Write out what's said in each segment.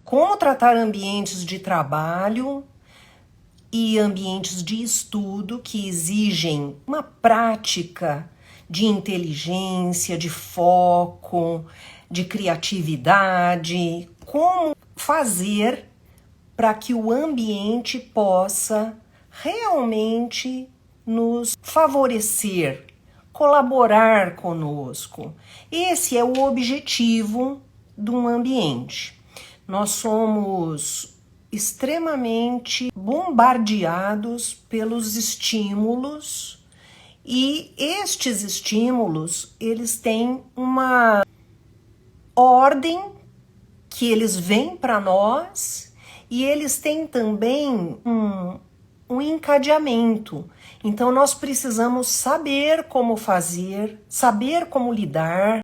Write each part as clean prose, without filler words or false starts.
como tratar ambientes de trabalho e ambientes de estudo que exigem uma prática de inteligência, de foco, de criatividade. Como fazer para que o ambiente possa realmente nos favorecer, colaborar conosco. Esse é o objetivo de um ambiente. Nós somos extremamente bombardeados pelos estímulos e estes estímulos, eles têm uma ordem que eles vêm para nós e eles têm também um encadeamento. Então nós precisamos saber como fazer, saber como lidar.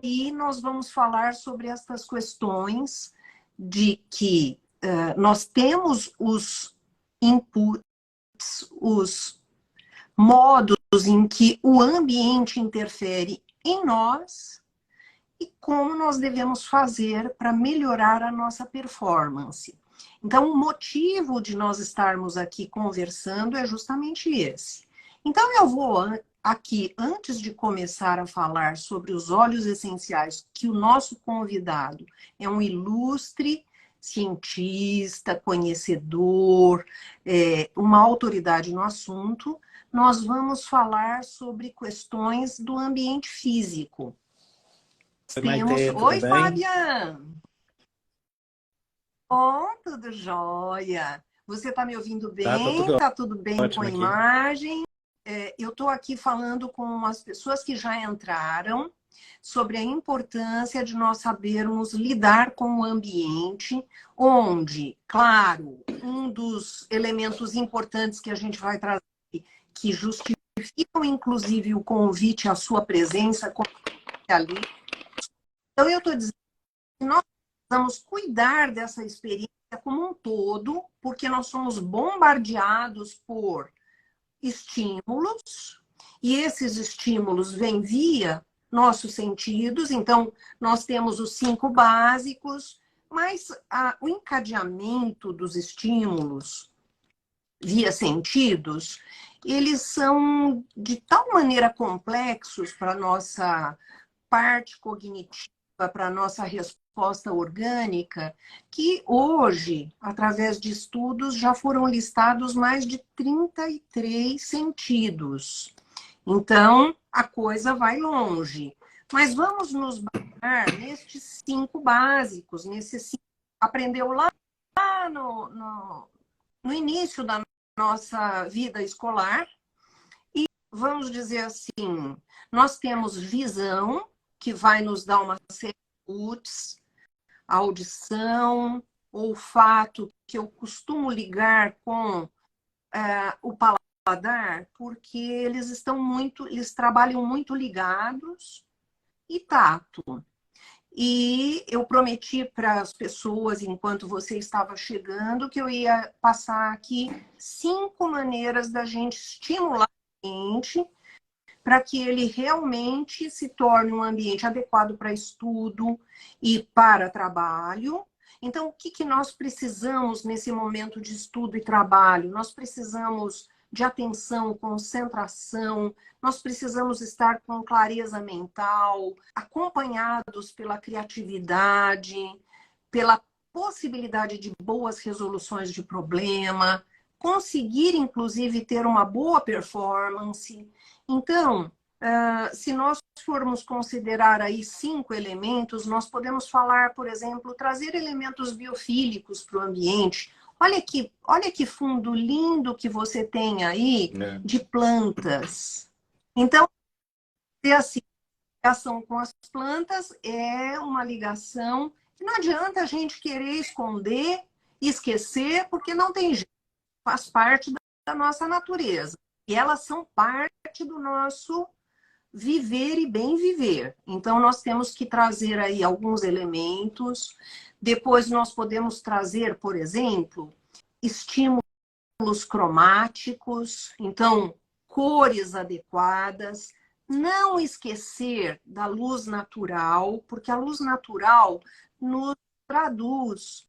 E nós vamos falar sobre essas questões de que nós temos os inputs, os modos em que o ambiente interfere em nós e como nós devemos fazer para melhorar a nossa performance. Então, o motivo de nós estarmos aqui conversando é justamente esse. Então, eu vou aqui, antes de começar a falar sobre os óleos essenciais, que o nosso convidado é um ilustre cientista, conhecedor, uma autoridade no assunto, nós vamos falar sobre questões do ambiente físico. Oi, Maitê, tudo Oi, bem? Fabian! Oh, tudo jóia! Você está me ouvindo Tá bem? tudo Está tudo bem com ótimo a aqui. imagem? Eu estou aqui falando com as pessoas que já entraram sobre a importância de nós sabermos lidar com o ambiente, onde, claro, um dos elementos importantes que a gente vai trazer, que justificam inclusive o convite à sua presença ali. Então, eu estou dizendo que nós precisamos cuidar dessa experiência como um todo, porque nós somos bombardeados por estímulos, e esses estímulos vêm via nossos sentidos. Então, nós temos os 5 básicos, mas o encadeamento dos estímulos via sentidos, eles são de tal maneira complexos para a nossa parte cognitiva, para a nossa resposta orgânica, que hoje, através de estudos, já foram listados mais de 33 sentidos. Então, a coisa vai longe. Mas vamos nos basear nestes 5 básicos, nesses 5 aprendeu lá no início da nossa vida escolar. E vamos dizer assim, nós temos visão, que vai nos dar uma série de inputs, audição, olfato, que eu costumo ligar com o paladar, porque eles trabalham muito ligados, e tato. E eu prometi para as pessoas, enquanto você estava chegando, que eu ia passar aqui 5 maneiras da gente estimular o ambiente para que ele realmente se torne um ambiente adequado para estudo e para trabalho. Então, o que nós precisamos nesse momento de estudo e trabalho? Nós precisamos de atenção, concentração, nós precisamos estar com clareza mental, acompanhados pela criatividade, pela possibilidade de boas resoluções de problema, conseguir, inclusive, ter uma boa performance. Então, se nós formos considerar aí 5 elementos, nós podemos falar, por exemplo, trazer elementos biofílicos para o ambiente. Olha que fundo lindo que você tem aí de plantas. Então, assim, a ligação com as plantas é uma ligação que não adianta a gente querer esconder, esquecer, porque não tem jeito. Faz parte da nossa natureza. E elas são parte do nosso viver e bem viver. Então, nós temos que trazer aí alguns elementos. Depois, nós podemos trazer, por exemplo, estímulos cromáticos. Então, cores adequadas. não esquecer da luz natural, porque a luz natural nos traduz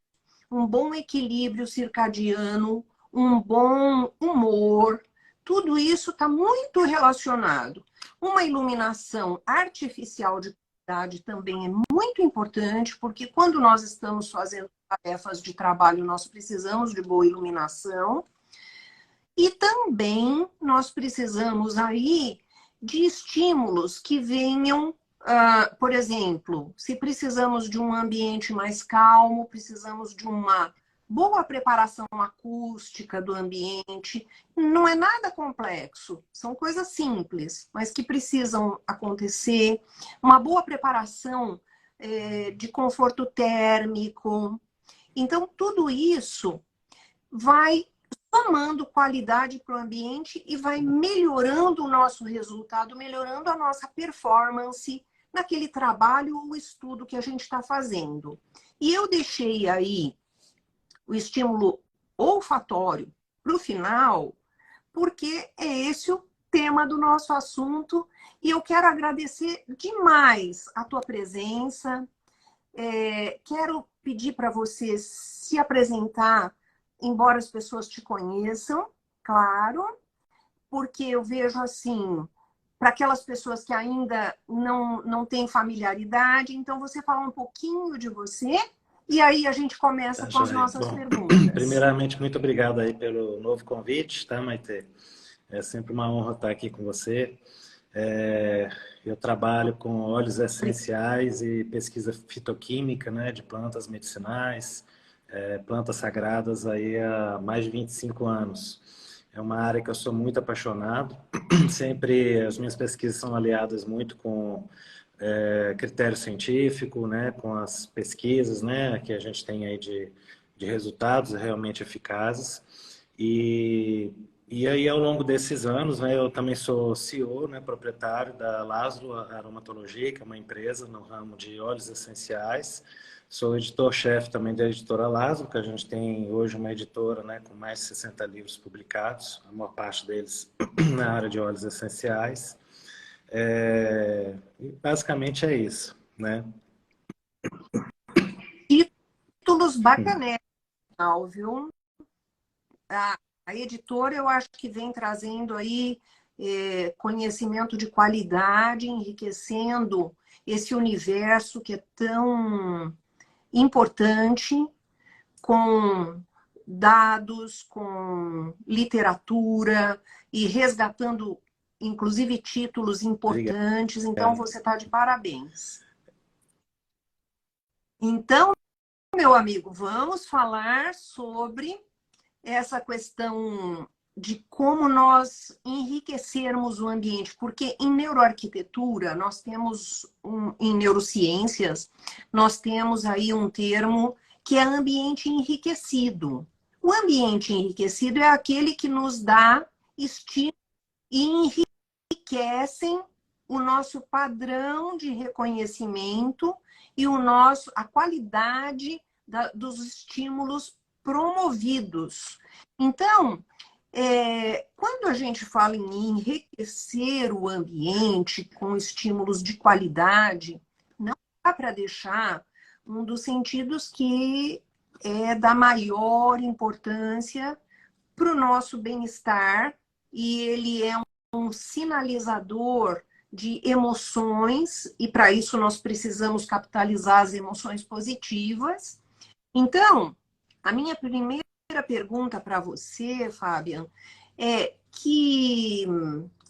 um bom equilíbrio circadiano, um bom humor, tudo isso está muito relacionado. Uma iluminação artificial de qualidade também é muito importante, porque quando nós estamos fazendo tarefas de trabalho, nós precisamos de boa iluminação. E também nós precisamos aí de estímulos que venham, por exemplo, se precisamos de um ambiente mais calmo, precisamos de uma boa preparação acústica do ambiente. Não é nada complexo, são coisas simples, mas que precisam acontecer. Uma boa preparação de conforto térmico. Então, tudo isso vai somando qualidade para o ambiente e vai melhorando o nosso resultado, melhorando a nossa performance naquele trabalho ou estudo que a gente está fazendo. E eu deixei aí o estímulo olfatório para o final, porque é esse o tema do nosso assunto e eu quero agradecer demais a tua presença. Quero pedir para você se apresentar, embora as pessoas te conheçam, claro, porque eu vejo assim, para aquelas pessoas que ainda não têm familiaridade, então você fala um pouquinho de você e aí a gente começa com as nossas perguntas. Primeiramente, muito obrigado aí pelo novo convite, tá, Maite? É sempre uma honra estar aqui com você. Eu trabalho com óleos essenciais e pesquisa fitoquímica, né, de plantas medicinais, plantas sagradas aí há mais de 25 anos. É uma área que eu sou muito apaixonado. Sempre as minhas pesquisas são aliadas muito com critério científico, né, com as pesquisas, né, que a gente tem aí de resultados realmente eficazes. E aí, ao longo desses anos, né, eu também sou CEO, né, proprietário da Laszlo Aromatologia, que é uma empresa no ramo de óleos essenciais. Sou editor-chefe também da editora Laszlo, que a gente tem hoje uma editora, né, com mais de 60 livros publicados, a maior parte deles na área de óleos essenciais. E basicamente é isso, né? Títulos bacanas, viu? A editora, eu acho que vem trazendo aí conhecimento de qualidade, enriquecendo esse universo que é tão importante, com dados, com literatura e resgatando, inclusive, títulos importantes. Então, você está de parabéns. Então, meu amigo, vamos falar sobre essa questão de como nós enriquecermos o ambiente, porque em neuroarquitetura nós temos, em neurociências, nós temos aí um termo que é ambiente enriquecido. O ambiente enriquecido é aquele que nos dá estímulo e enriquecem o nosso padrão de reconhecimento e a qualidade dos estímulos promovidos. Então, quando a gente fala em enriquecer o ambiente com estímulos de qualidade, não dá para deixar um dos sentidos que é da maior importância para o nosso bem-estar, e ele é um sinalizador de emoções, e para isso nós precisamos capitalizar as emoções positivas. Então, a minha primeira pergunta para você, Fabian, é que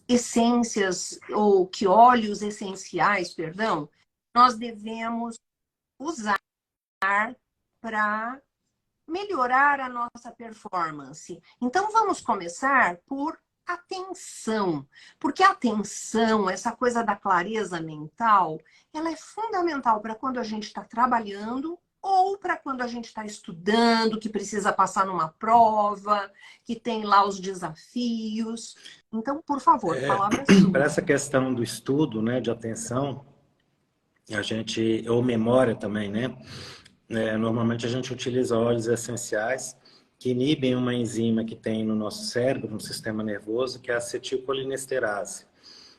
essências, ou que óleos essenciais, perdão, nós devemos usar para melhorar a nossa performance. Então, vamos começar por atenção, porque a atenção, essa coisa da clareza mental, ela é fundamental para quando a gente está trabalhando ou para quando a gente está estudando, que precisa passar numa prova, que tem lá os desafios. Então, por favor, palavra sua. Para essa questão do estudo, né, de atenção, ou memória também, né? Normalmente a gente utiliza óleos essenciais que inibem uma enzima que tem no nosso cérebro, no sistema nervoso, que é a acetilcolinesterase.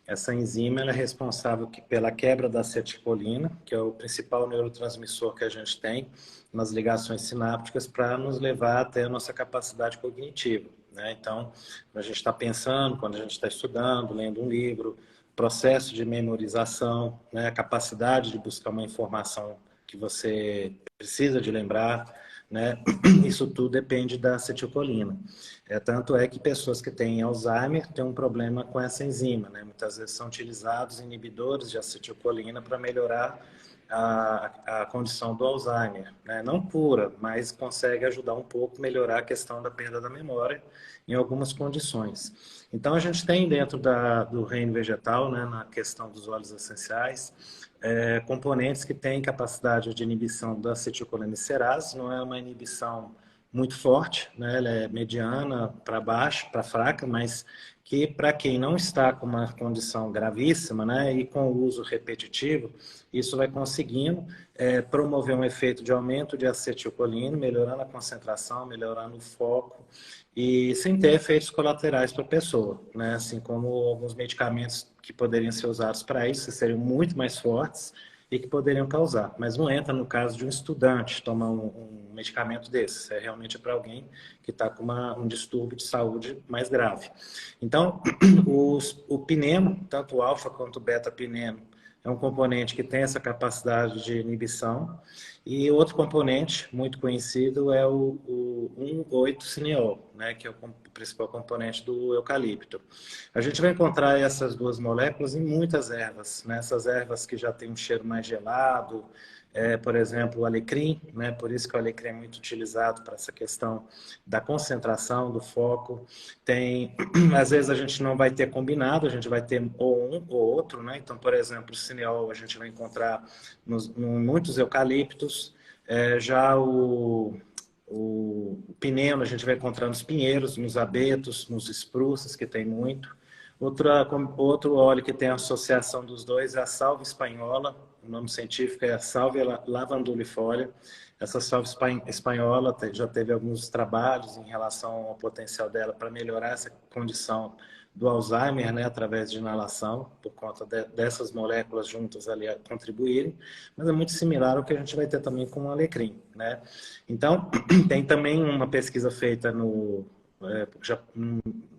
Essa enzima ela é responsável pela quebra da acetilcolina, que é o principal neurotransmissor que a gente tem nas ligações sinápticas para nos levar até a nossa capacidade cognitiva, né? Então, quando a gente está pensando, quando a gente está estudando, lendo um livro, processo de memorização, né? A capacidade de buscar uma informação que você precisa de lembrar, né? Isso tudo depende da acetilcolina. Tanto é que pessoas que têm Alzheimer têm um problema com essa enzima, né? Muitas vezes são utilizados inibidores de acetilcolina para melhorar a condição do Alzheimer, né? Não cura, mas consegue ajudar um pouco a melhorar a questão da perda da memória em algumas condições. Então, a gente tem dentro do reino vegetal, né, na questão dos óleos essenciais, componentes que têm capacidade de inibição da acetilcolinesterase, não é uma inibição muito forte, né? Ela é mediana para baixo, para fraca, mas que para quem não está com uma condição gravíssima, né, e com o uso repetitivo, isso vai conseguindo promover um efeito de aumento de acetilcolina, melhorando a concentração, melhorando o foco, e sem ter efeitos colaterais para a pessoa, né? Assim como alguns medicamentos que poderiam ser usados para isso, que seriam muito mais fortes e que poderiam causar. Mas não entra no caso de um estudante tomar um medicamento desse. Realmente para alguém que está com um distúrbio de saúde mais grave. Então, o pineno, tanto o alfa quanto o beta-pineno, é um componente que tem essa capacidade de inibição. E outro componente muito conhecido é o 1,8-cineol, né, que é o principal componente do eucalipto. A gente vai encontrar essas duas moléculas em muitas ervas, né? Essas ervas que já têm um cheiro mais gelado, por exemplo, o alecrim, né? Por isso que o alecrim é muito utilizado para essa questão da concentração, do foco. Às vezes a gente não vai ter combinado, a gente vai ter ou um ou outro, né? Então, por exemplo, o cineol a gente vai encontrar muitos eucaliptos, já o pineno a gente vai encontrar nos pinheiros, nos abetos, nos espruços, que tem muito. Outro óleo que tem a associação dos dois é a salvia espanhola. O nome científico é a salvia lavandulifolia. Essa salvia espanhola já teve alguns trabalhos em relação ao potencial dela para melhorar essa condição do Alzheimer, né, através de inalação, por conta dessas moléculas juntas ali a contribuírem, mas é muito similar ao que a gente vai ter também com o alecrim, né? Então, tem também uma pesquisa feita já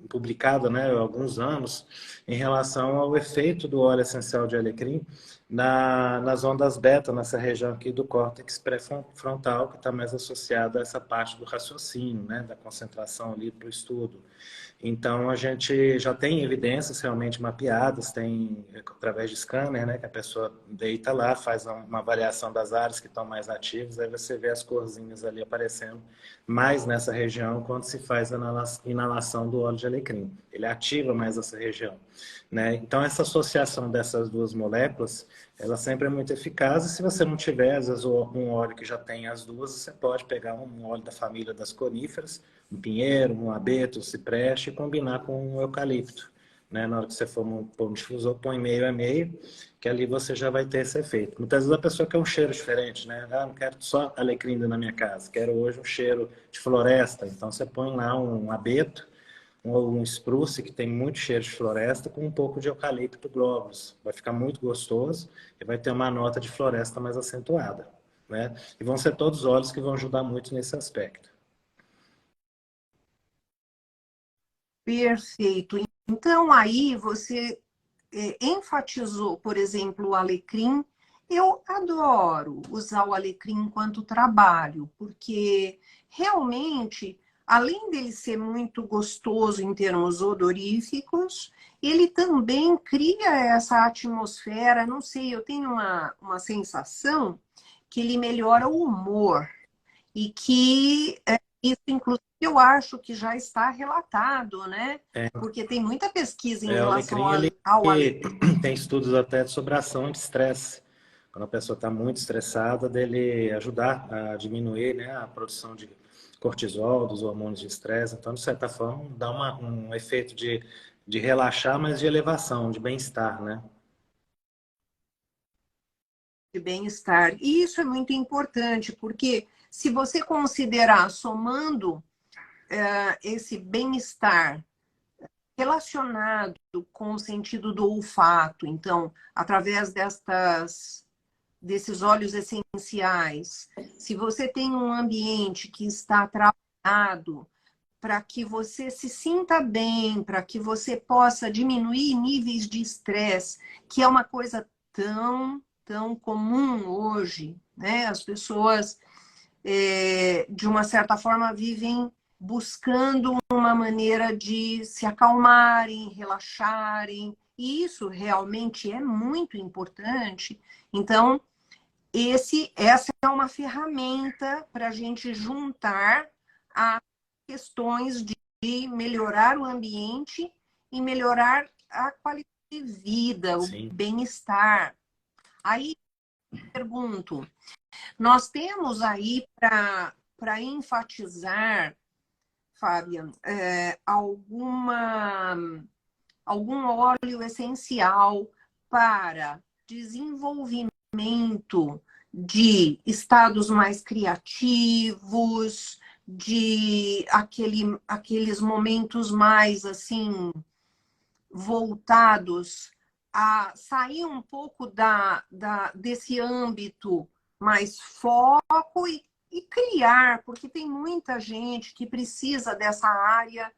publicada, né, há alguns anos, em relação ao efeito do óleo essencial de alecrim nas ondas beta, nessa região aqui do córtex pré-frontal, que está mais associada a essa parte do raciocínio, né, da concentração ali para o estudo. Então, a gente já tem evidências realmente mapeadas, tem através de scanner, né, que a pessoa deita lá, faz uma avaliação das áreas que estão mais ativas, aí você vê as corzinhas ali aparecendo mais nessa região quando se faz a inalação do óleo de alecrim. Ele ativa mais essa região, né? Então, essa associação dessas duas moléculas, ela sempre é muito eficaz, e se você não tiver, às vezes, um óleo que já tem as duas, você pode pegar um óleo da família das coníferas, um pinheiro, um abeto, um cipreste, e combinar com um eucalipto, né? Na hora que você for pôr um difusor, põe meio a meio, que ali você já vai ter esse efeito. Muitas vezes a pessoa quer um cheiro diferente, né? Ah, não quero só alecrim na minha casa, quero hoje um cheiro de floresta. Então você põe lá um abeto, ou um spruce, que tem muito cheiro de floresta, com um pouco de eucalipto globulus. Vai ficar muito gostoso e vai ter uma nota de floresta mais acentuada, né? E vão ser todos óleos que vão ajudar muito nesse aspecto. Perfeito. Então, aí você enfatizou, por exemplo, o alecrim. Eu adoro usar o alecrim enquanto trabalho, porque realmente, além dele ser muito gostoso em termos odoríficos, ele também cria essa atmosfera. Não sei, eu tenho uma sensação que ele melhora o humor e que isso, inclusive, eu acho que já está relatado, né? Porque tem muita pesquisa em O relação alecrim, ele ao alecrim. tem estudos até sobre a ação de estresse. Quando a pessoa está muito estressada, dele ajudar a diminuir, né, a produção de cortisol, dos hormônios de estresse. Então, de certa forma, dá um efeito de relaxar, mas de elevação, de bem-estar, né? De bem-estar. E isso é muito importante, porque se você considerar somando esse bem-estar relacionado com o sentido do olfato. Então, através desses óleos essenciais, se você tem um ambiente que está trabalhado para que você se sinta bem, para que você possa diminuir níveis de estresse, que é uma coisa tão comum hoje, né? As pessoas, de uma certa forma, vivem buscando uma maneira de se acalmarem, relaxarem, e isso realmente é muito importante. Então, essa é uma ferramenta para a gente juntar a questões de melhorar o ambiente e melhorar a qualidade de vida, o Sim. bem-estar. Aí, pergunto, nós temos aí para enfatizar, Fábia, algum óleo essencial para desenvolvimento de estados mais criativos, de aqueles momentos mais assim voltados a sair um pouco desse âmbito mais foco e criar, porque tem muita gente que precisa dessa área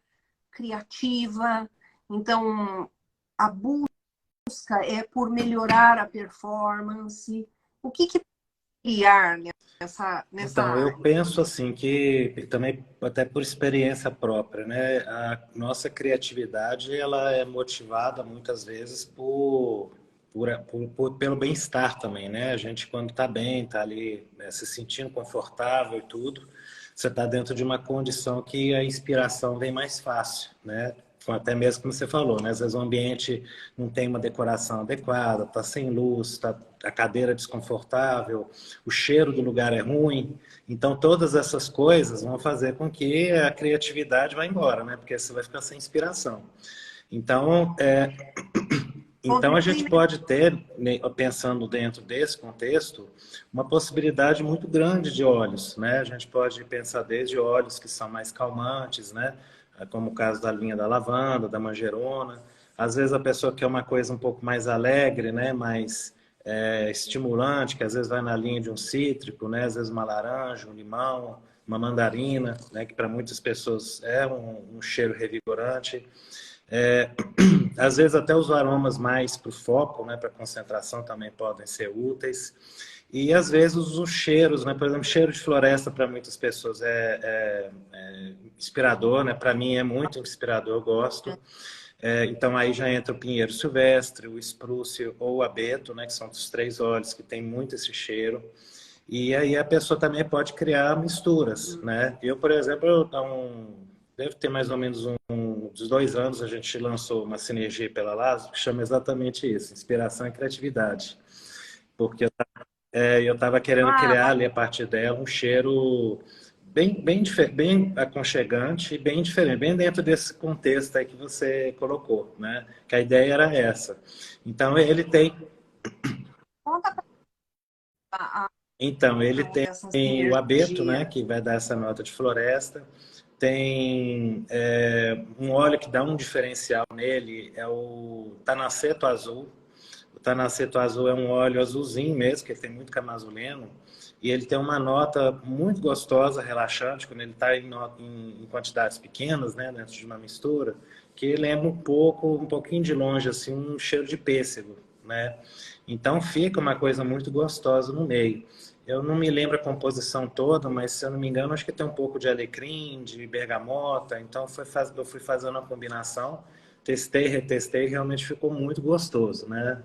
criativa. Então, a busca é por melhorar a performance. O que criar nessa Então, eu área? penso assim que também até por experiência própria, né? A nossa criatividade ela é motivada muitas vezes pelo bem-estar também, né? A gente quando está bem, está ali, né, se sentindo confortável e tudo, você está dentro de uma condição que a inspiração vem mais fácil, né? Até mesmo como você falou, né? Às vezes o ambiente não tem uma decoração adequada, está sem luz, está a cadeira desconfortável, o cheiro do lugar é ruim. Então, todas essas coisas vão fazer com que a criatividade vá embora, né? Porque você vai ficar sem inspiração. Então, então a gente pode ter, né, pensando dentro desse contexto, uma possibilidade muito grande de óleos, né? A gente pode pensar desde óleos que são mais calmantes, né? Como o caso da linha da lavanda, da manjerona. Às vezes a pessoa quer uma coisa um pouco mais alegre, né? Mais estimulante, que às vezes vai na linha de um cítrico, né? Às vezes uma laranja, um limão, uma mandarina, né? Que para muitas pessoas é um cheiro revigorante. É, às vezes até os aromas mais para o foco, né, para concentração também podem ser úteis. E às vezes os cheiros, né, por exemplo, cheiro de floresta para muitas pessoas é inspirador, né, para mim é muito inspirador, eu gosto. Então aí já entra o pinheiro silvestre, o espruce ou o abeto, né, que são os três óleos que tem muito esse cheiro. E aí a pessoa também pode criar misturas, né? Eu, por exemplo, deve ter mais ou menos uns 2 anos, a gente lançou uma sinergia pela Lazo que chama exatamente isso, inspiração e criatividade. Porque eu estava querendo criar ali a partir dela um cheiro bem aconchegante e bem diferente, bem dentro desse contexto aí que você colocou, né? Que a ideia era essa. Então ele tem Conta a Então, ele questão tem dessa o abeto, né, sinergia. que vai dar essa nota de floresta. Tem um óleo que dá um diferencial nele, é o tanaceto azul. O tanaceto azul é um óleo azulzinho mesmo, que ele tem muito camazuleno. E ele tem uma nota muito gostosa, relaxante, quando ele está em quantidades pequenas, né, dentro de uma mistura, que lembra um pouquinho de longe, assim, um cheiro de pêssego, né? Então fica uma coisa muito gostosa no meio. Eu não me lembro a composição toda, mas se eu não me engano, acho que tem um pouco de alecrim, de bergamota. Então eu fui fazendo uma combinação, testei, retestei, e realmente ficou muito gostoso, né?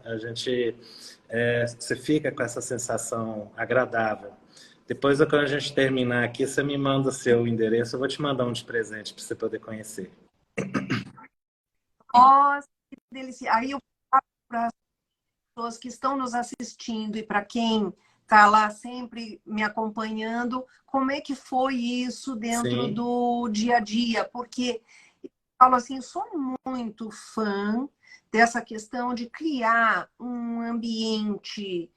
Você fica com essa sensação agradável. Depois, quando a gente terminar aqui, você me manda o seu endereço, eu vou te mandar um de presente para você poder conhecer. Nossa, que delícia. Aí eu falo para as pessoas que estão nos assistindo e para quem está lá sempre me acompanhando, como é que foi isso dentro Sim, do dia a dia? Porque eu falo assim, sou muito fã dessa questão de criar um ambiente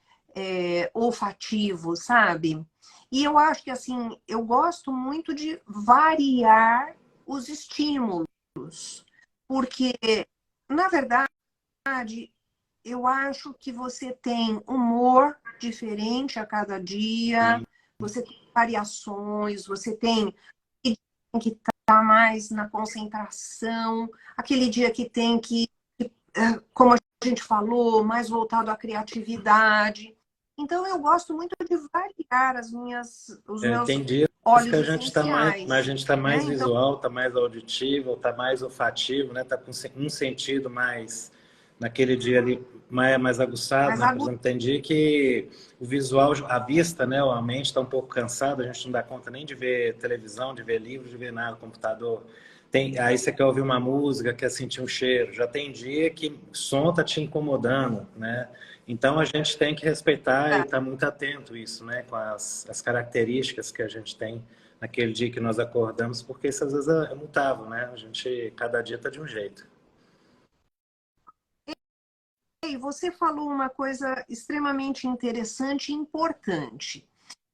olfativo, sabe? E eu acho que assim, eu gosto muito de variar os estímulos. porque, na verdade, eu acho que você tem humor diferente a cada dia, Sim. você tem variações, você tem que estar mais na concentração, aquele dia que tem que, como a gente falou, mais voltado à criatividade. Então, eu gosto muito de variar os meus Tem dias que óleos a gente está mais, mas a essenciais, gente está né? mais Então, visual, está mais auditivo, está mais olfativo, né? Está com um sentido mais naquele dia ali mais aguçado, mas né? Por exemplo, tem dia que o visual, a vista, né? A mente está um pouco cansada, a gente não dá conta nem de ver televisão, de ver livro, de ver nada, computador. Aí você quer ouvir uma música, quer sentir um cheiro. Já tem dia que o som está te incomodando, né? Então a gente tem que respeitar e estar muito atento a isso, né? Com as características que a gente tem naquele dia que nós acordamos, porque isso às vezes é mutável, né? A gente, cada dia está de um jeito. e você falou uma coisa extremamente interessante e importante.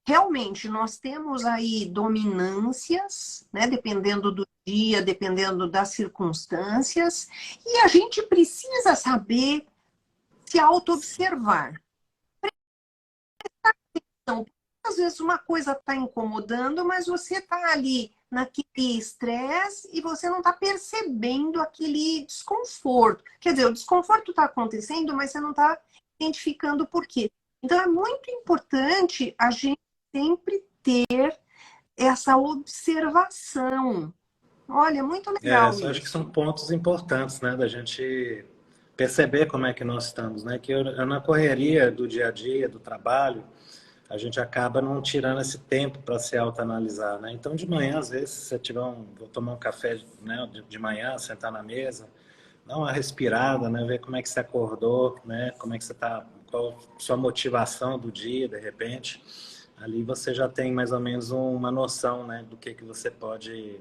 Realmente, nós temos aí dominâncias, né, dependendo do dia, dependendo das circunstâncias, e a gente precisa saber se auto-observar. Então, às vezes uma coisa está incomodando, mas você está ali naquele estresse e você não está percebendo aquele desconforto. Quer dizer, o desconforto está acontecendo, mas você não está identificando por quê. Então, é muito importante a gente sempre ter essa observação. Olha, é muito legal Acho que são isso. pontos importantes, né? Da gente perceber como é que nós estamos, né? Que eu na correria do dia a dia, do trabalho, a gente acaba não tirando esse tempo para se autoanalisar, né? Então, de manhã, às vezes, se você tiver vou tomar um café, né, de manhã, sentar na mesa, dar uma respirada, né? Ver como é que você acordou, né? Como é que você está, qual a sua motivação do dia, de repente. Ali você já tem mais ou menos uma noção, né? Do que você pode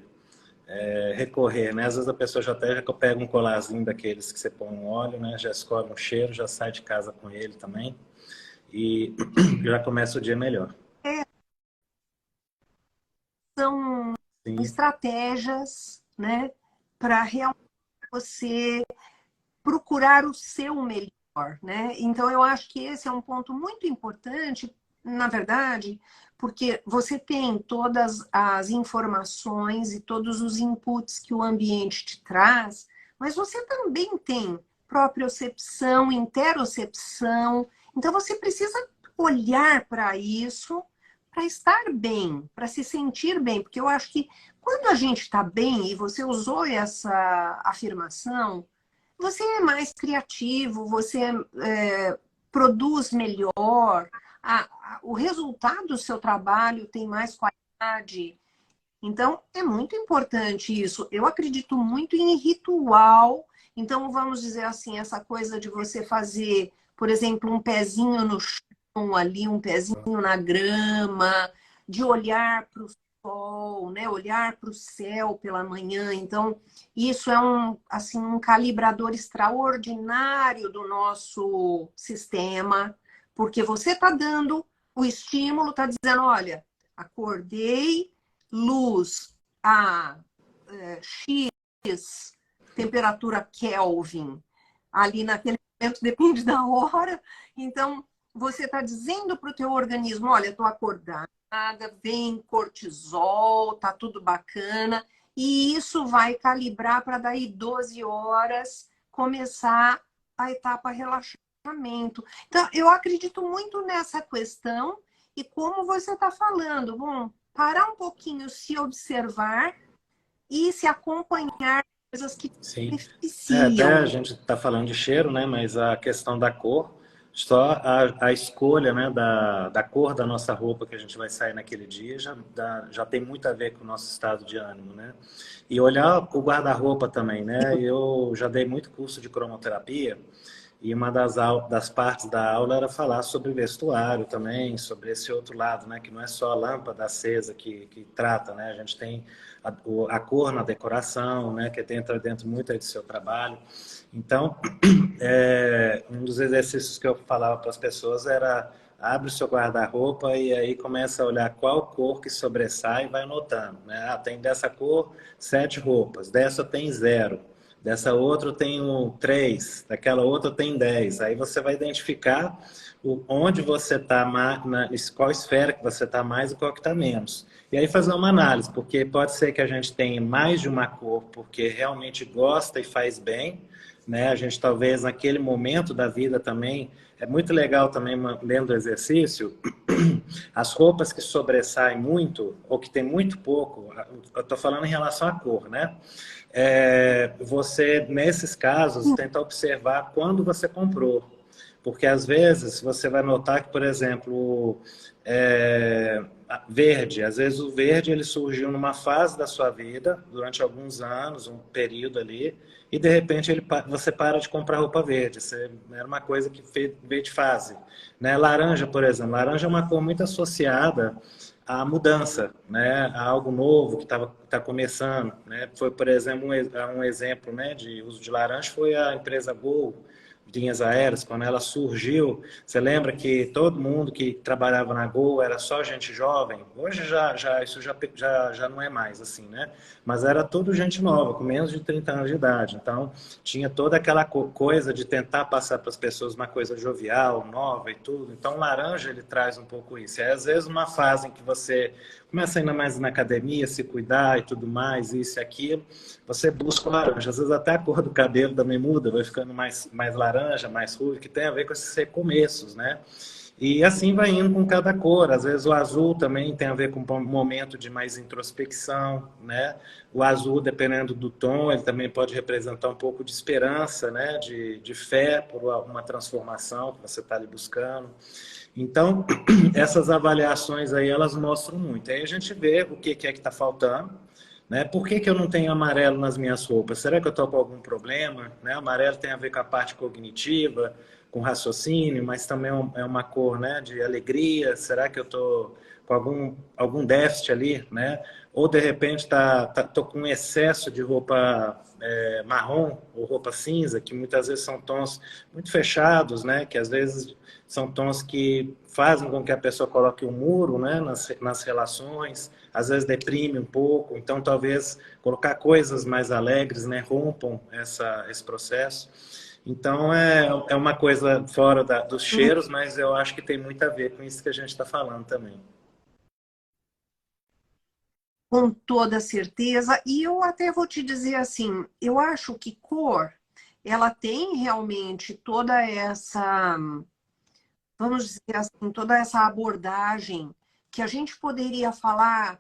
recorrer, né? Às vezes a pessoa já pega um colarzinho daqueles que você põe um óleo, né? Já escolhe um cheiro, já sai de casa com ele também e já começa o dia melhor. É, são Sim, estratégias, né, para realmente você procurar o seu melhor, né? Então eu acho que esse é um ponto muito importante, na verdade, porque você tem todas as informações e todos os inputs que o ambiente te traz, mas você também tem propriocepção, interocepção. Então você precisa olhar para isso para estar bem, para se sentir bem, porque eu acho que quando a gente está bem, e você usou essa afirmação, você é mais criativo, você produz melhor, o resultado do seu trabalho tem mais qualidade. Então, é muito importante isso. Eu acredito muito em ritual. Então, vamos dizer assim, essa coisa de você fazer, por exemplo, um pezinho no chão ali, um pezinho na grama, de olhar para o sol, né? Olhar para o céu pela manhã. Então, isso é assim, um calibrador extraordinário do nosso sistema, porque você está dando o estímulo, está dizendo, olha, acordei, luz a X temperatura Kelvin, ali naquele momento depende da hora. Então, você está dizendo para o teu organismo, olha, estou acordada, vem cortisol, tá tudo bacana. E isso vai calibrar para daí 12 horas começar a etapa relaxamento. Então, eu acredito muito nessa questão e como você está falando, bom, parar um pouquinho, se observar e se acompanhar coisas que sim. Até a beneficiam. gente está falando de cheiro, né? Mas a questão da cor, só a escolha, né, da cor da nossa roupa que a gente vai sair naquele dia já tem muito a ver com o nosso estado de ânimo, né? E olhar o guarda-roupa também, né? Eu já dei muito curso de cromoterapia. E uma das partes da aula era falar sobre vestuário também, sobre esse outro lado, né? Que não é só a lâmpada acesa que trata, né? A gente tem a cor na decoração, né? Que entra dentro muito aí do seu trabalho. Então, um dos exercícios que eu falava para as pessoas era abre o seu guarda-roupa e aí começa a olhar qual cor que sobressai e vai anotando, né? Ah, tem dessa cor 7 roupas, dessa tem 0. dessa outra eu tenho 3, daquela outra eu tenho 10. Aí você vai identificar onde você está, qual esfera que você está mais e qual que está menos. E aí fazer uma análise, porque pode ser que a gente tenha mais de uma cor porque realmente gosta e faz bem, né? A gente talvez naquele momento da vida também, é muito legal também, lendo o exercício, as roupas que sobressaem muito, ou que tem muito pouco, eu estou falando em relação à cor, né? Você, nesses casos, tenta observar quando você comprou. Porque, às vezes, você vai notar que, por exemplo, verde, às vezes o verde ele surgiu numa fase da sua vida, durante alguns anos, um período ali, e, de repente, você para de comprar roupa verde. Era uma coisa que veio de fase. Né? Laranja, por exemplo. Laranja é uma cor muito associada à mudança, né? A algo novo que tá começando. Né? Foi, por exemplo, um exemplo, né, de uso de laranja foi a empresa Gol, linhas aéreas, quando ela surgiu. Você lembra que todo mundo que trabalhava na Gol era só gente jovem? Hoje isso já não é mais assim, né? Mas era tudo gente nova, com menos de 30 anos de idade. Então, tinha toda aquela coisa de tentar passar para as pessoas uma coisa jovial, nova e tudo. Então, o laranja, ele traz um pouco isso. É, às vezes, uma fase em que você começa ainda mais na academia, se cuidar e tudo mais, isso e aquilo, você busca o laranja. Às vezes até a cor do cabelo também muda, vai ficando mais laranja, mais ruivo, que tem a ver com esses recomeços, né? E assim vai indo com cada cor. Às vezes o azul também tem a ver com um momento de mais introspecção, né? O azul, dependendo do tom, ele também pode representar um pouco de esperança, né? De fé por uma transformação que você está ali buscando. Então, essas avaliações aí, elas mostram muito. Aí a gente vê o que é que está faltando, né? Por que eu não tenho amarelo nas minhas roupas? Será que eu estou com algum problema? Né? Amarelo tem a ver com a parte cognitiva, com raciocínio, mas também é uma cor, né, de alegria. Será que eu estou com algum déficit ali? Né? Ou, de repente, tô com um excesso de roupa marrom ou roupa cinza, que muitas vezes são tons muito fechados, né? Que às vezes são tons que fazem com que a pessoa coloque um muro, né, nas relações, às vezes deprime um pouco, então talvez colocar coisas mais alegres, né, rompam esse processo. Então é uma coisa fora dos cheiros, mas eu acho que tem muito a ver com isso que a gente está falando também. Com toda certeza. E eu até vou te dizer assim, eu acho que cor, ela tem realmente toda essa, vamos dizer assim, toda essa abordagem que a gente poderia falar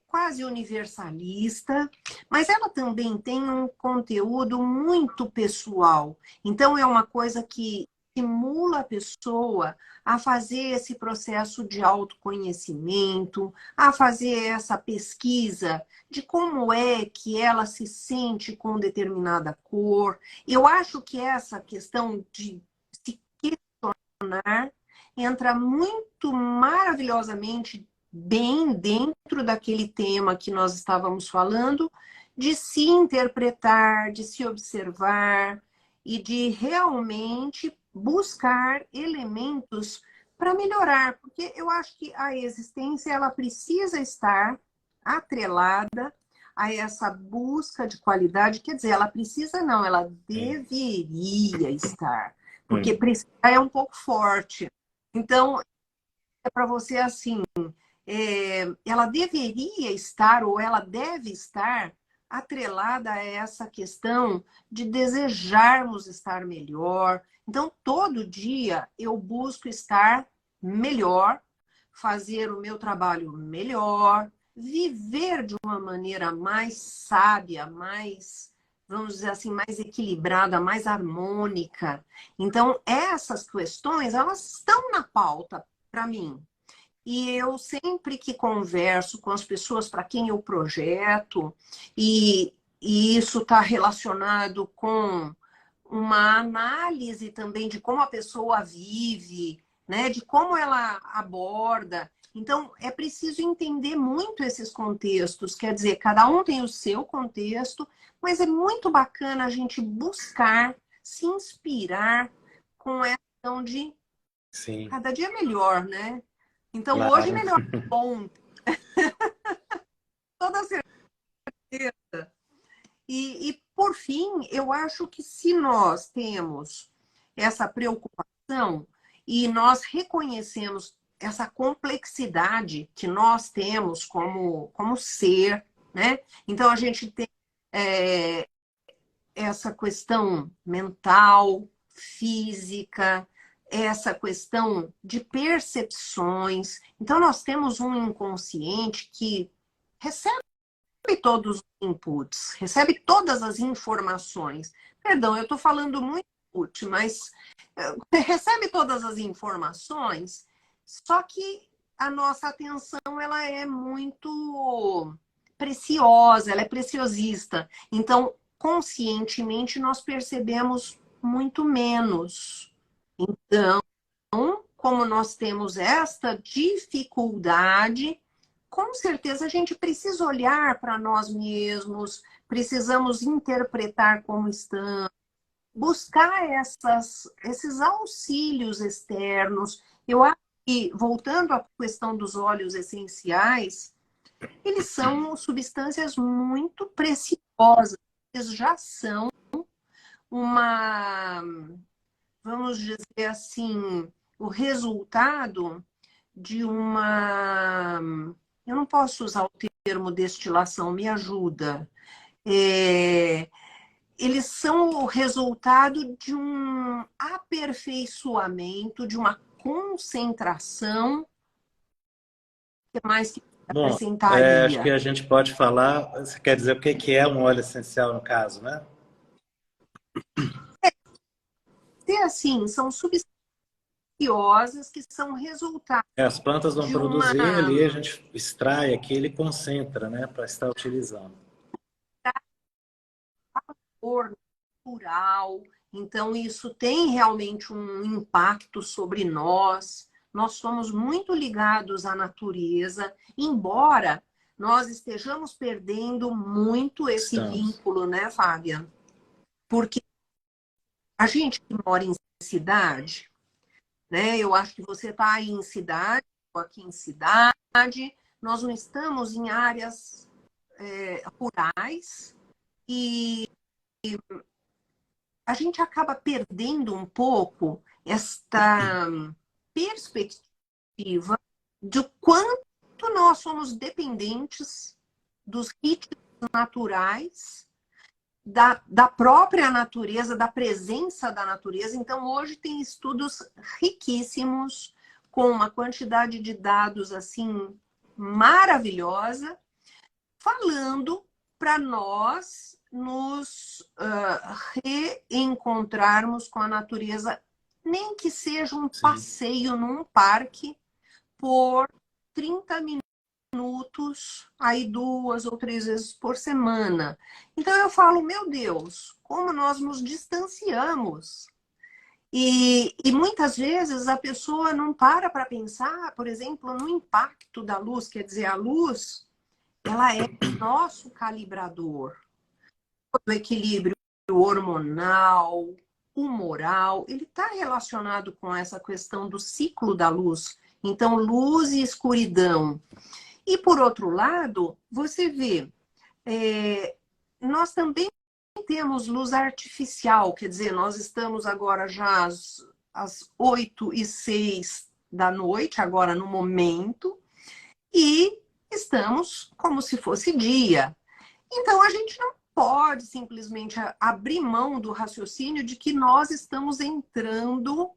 quase universalista, mas ela também tem um conteúdo muito pessoal. Então, é uma coisa que estimula a pessoa a fazer esse processo de autoconhecimento, a fazer essa pesquisa de como é que ela se sente com determinada cor. Eu acho que essa questão de se questionar entra muito maravilhosamente bem dentro daquele tema que nós estávamos falando, de se interpretar, de se observar e de realmente buscar elementos para melhorar, porque eu acho que a existência ela precisa estar atrelada a essa busca de qualidade, quer dizer, ela precisa não, ela deveria estar, porque precisar é um pouco forte. Então, é para você assim, ela deveria estar ou ela deve estar atrelada a essa questão de desejarmos estar melhor. Então, todo dia eu busco estar melhor, fazer o meu trabalho melhor, viver de uma maneira mais sábia, mais, vamos dizer assim, mais equilibrada, mais harmônica. Então, essas questões, elas estão na pauta para mim. E eu sempre que converso com as pessoas para quem eu projeto, e isso está relacionado com uma análise também de como a pessoa vive, né? De como ela aborda. Então, é preciso entender muito esses contextos. Quer dizer, cada um tem o seu contexto, mas é muito bacana a gente buscar se inspirar com essa questão de Sim, cada dia melhor, né? Então, hoje claro. melhor que ontem, toda certeza. Por fim, eu acho que se nós temos essa preocupação e nós reconhecemos essa complexidade que nós temos como ser, né? Então, a gente tem essa questão mental, física, essa questão de percepções. Então, nós temos um inconsciente que recebe todos os inputs, recebe todas as informações. Perdão, eu estou falando muito input, mas recebe todas as informações, só que a nossa atenção ela é muito preciosa, ela é preciosista. Então, conscientemente, nós percebemos muito menos. Então, como nós temos esta dificuldade, com certeza a gente precisa olhar para nós mesmos, precisamos interpretar como estamos, buscar esses auxílios externos. Eu acho que, voltando à questão dos óleos essenciais, eles são substâncias muito preciosas. Eles já são uma, vamos dizer assim, o resultado de uma... Eu não posso usar o termo destilação, me ajuda. Eles são o resultado de um aperfeiçoamento, de uma concentração. O que mais que Bom, acho que acrescentaria? a gente pode falar, você quer dizer o que é um óleo essencial no caso, né? E assim, são substâncias que são resultado As plantas vão de uma produzir ali, a gente extrai aqui, ele concentra, né, para estar utilizando. cor natural. Então, isso tem realmente um impacto sobre nós. Nós somos muito ligados à natureza, embora nós estejamos perdendo muito esse Estamos. vínculo, né, Fábia? Porque a gente que mora em cidade, né? Eu acho que você está aí em cidade, eu aqui em cidade, nós não estamos em áreas rurais e a gente acaba perdendo um pouco esta perspectiva de quanto nós somos dependentes dos ritmos naturais, da própria natureza, da presença da natureza. Então, hoje tem estudos riquíssimos, com uma quantidade de dados assim maravilhosa, falando para nós nos reencontrarmos com a natureza, nem que seja um Sim. passeio num parque por 30 minutos, aí 2 ou 3 vezes por semana. Então eu falo, meu Deus, como nós nos distanciamos. E muitas vezes a pessoa não para pensar, por exemplo, no impacto da luz. Quer dizer, a luz, ela é nosso calibrador do equilíbrio hormonal, humoral, ele está relacionado com essa questão do ciclo da luz. Então, luz e escuridão. E, por outro lado, você vê, nós também temos luz artificial, quer dizer, nós estamos agora já às 8h06 da noite, agora no momento, e estamos como se fosse dia. Então, a gente não pode simplesmente abrir mão do raciocínio de que nós estamos entrando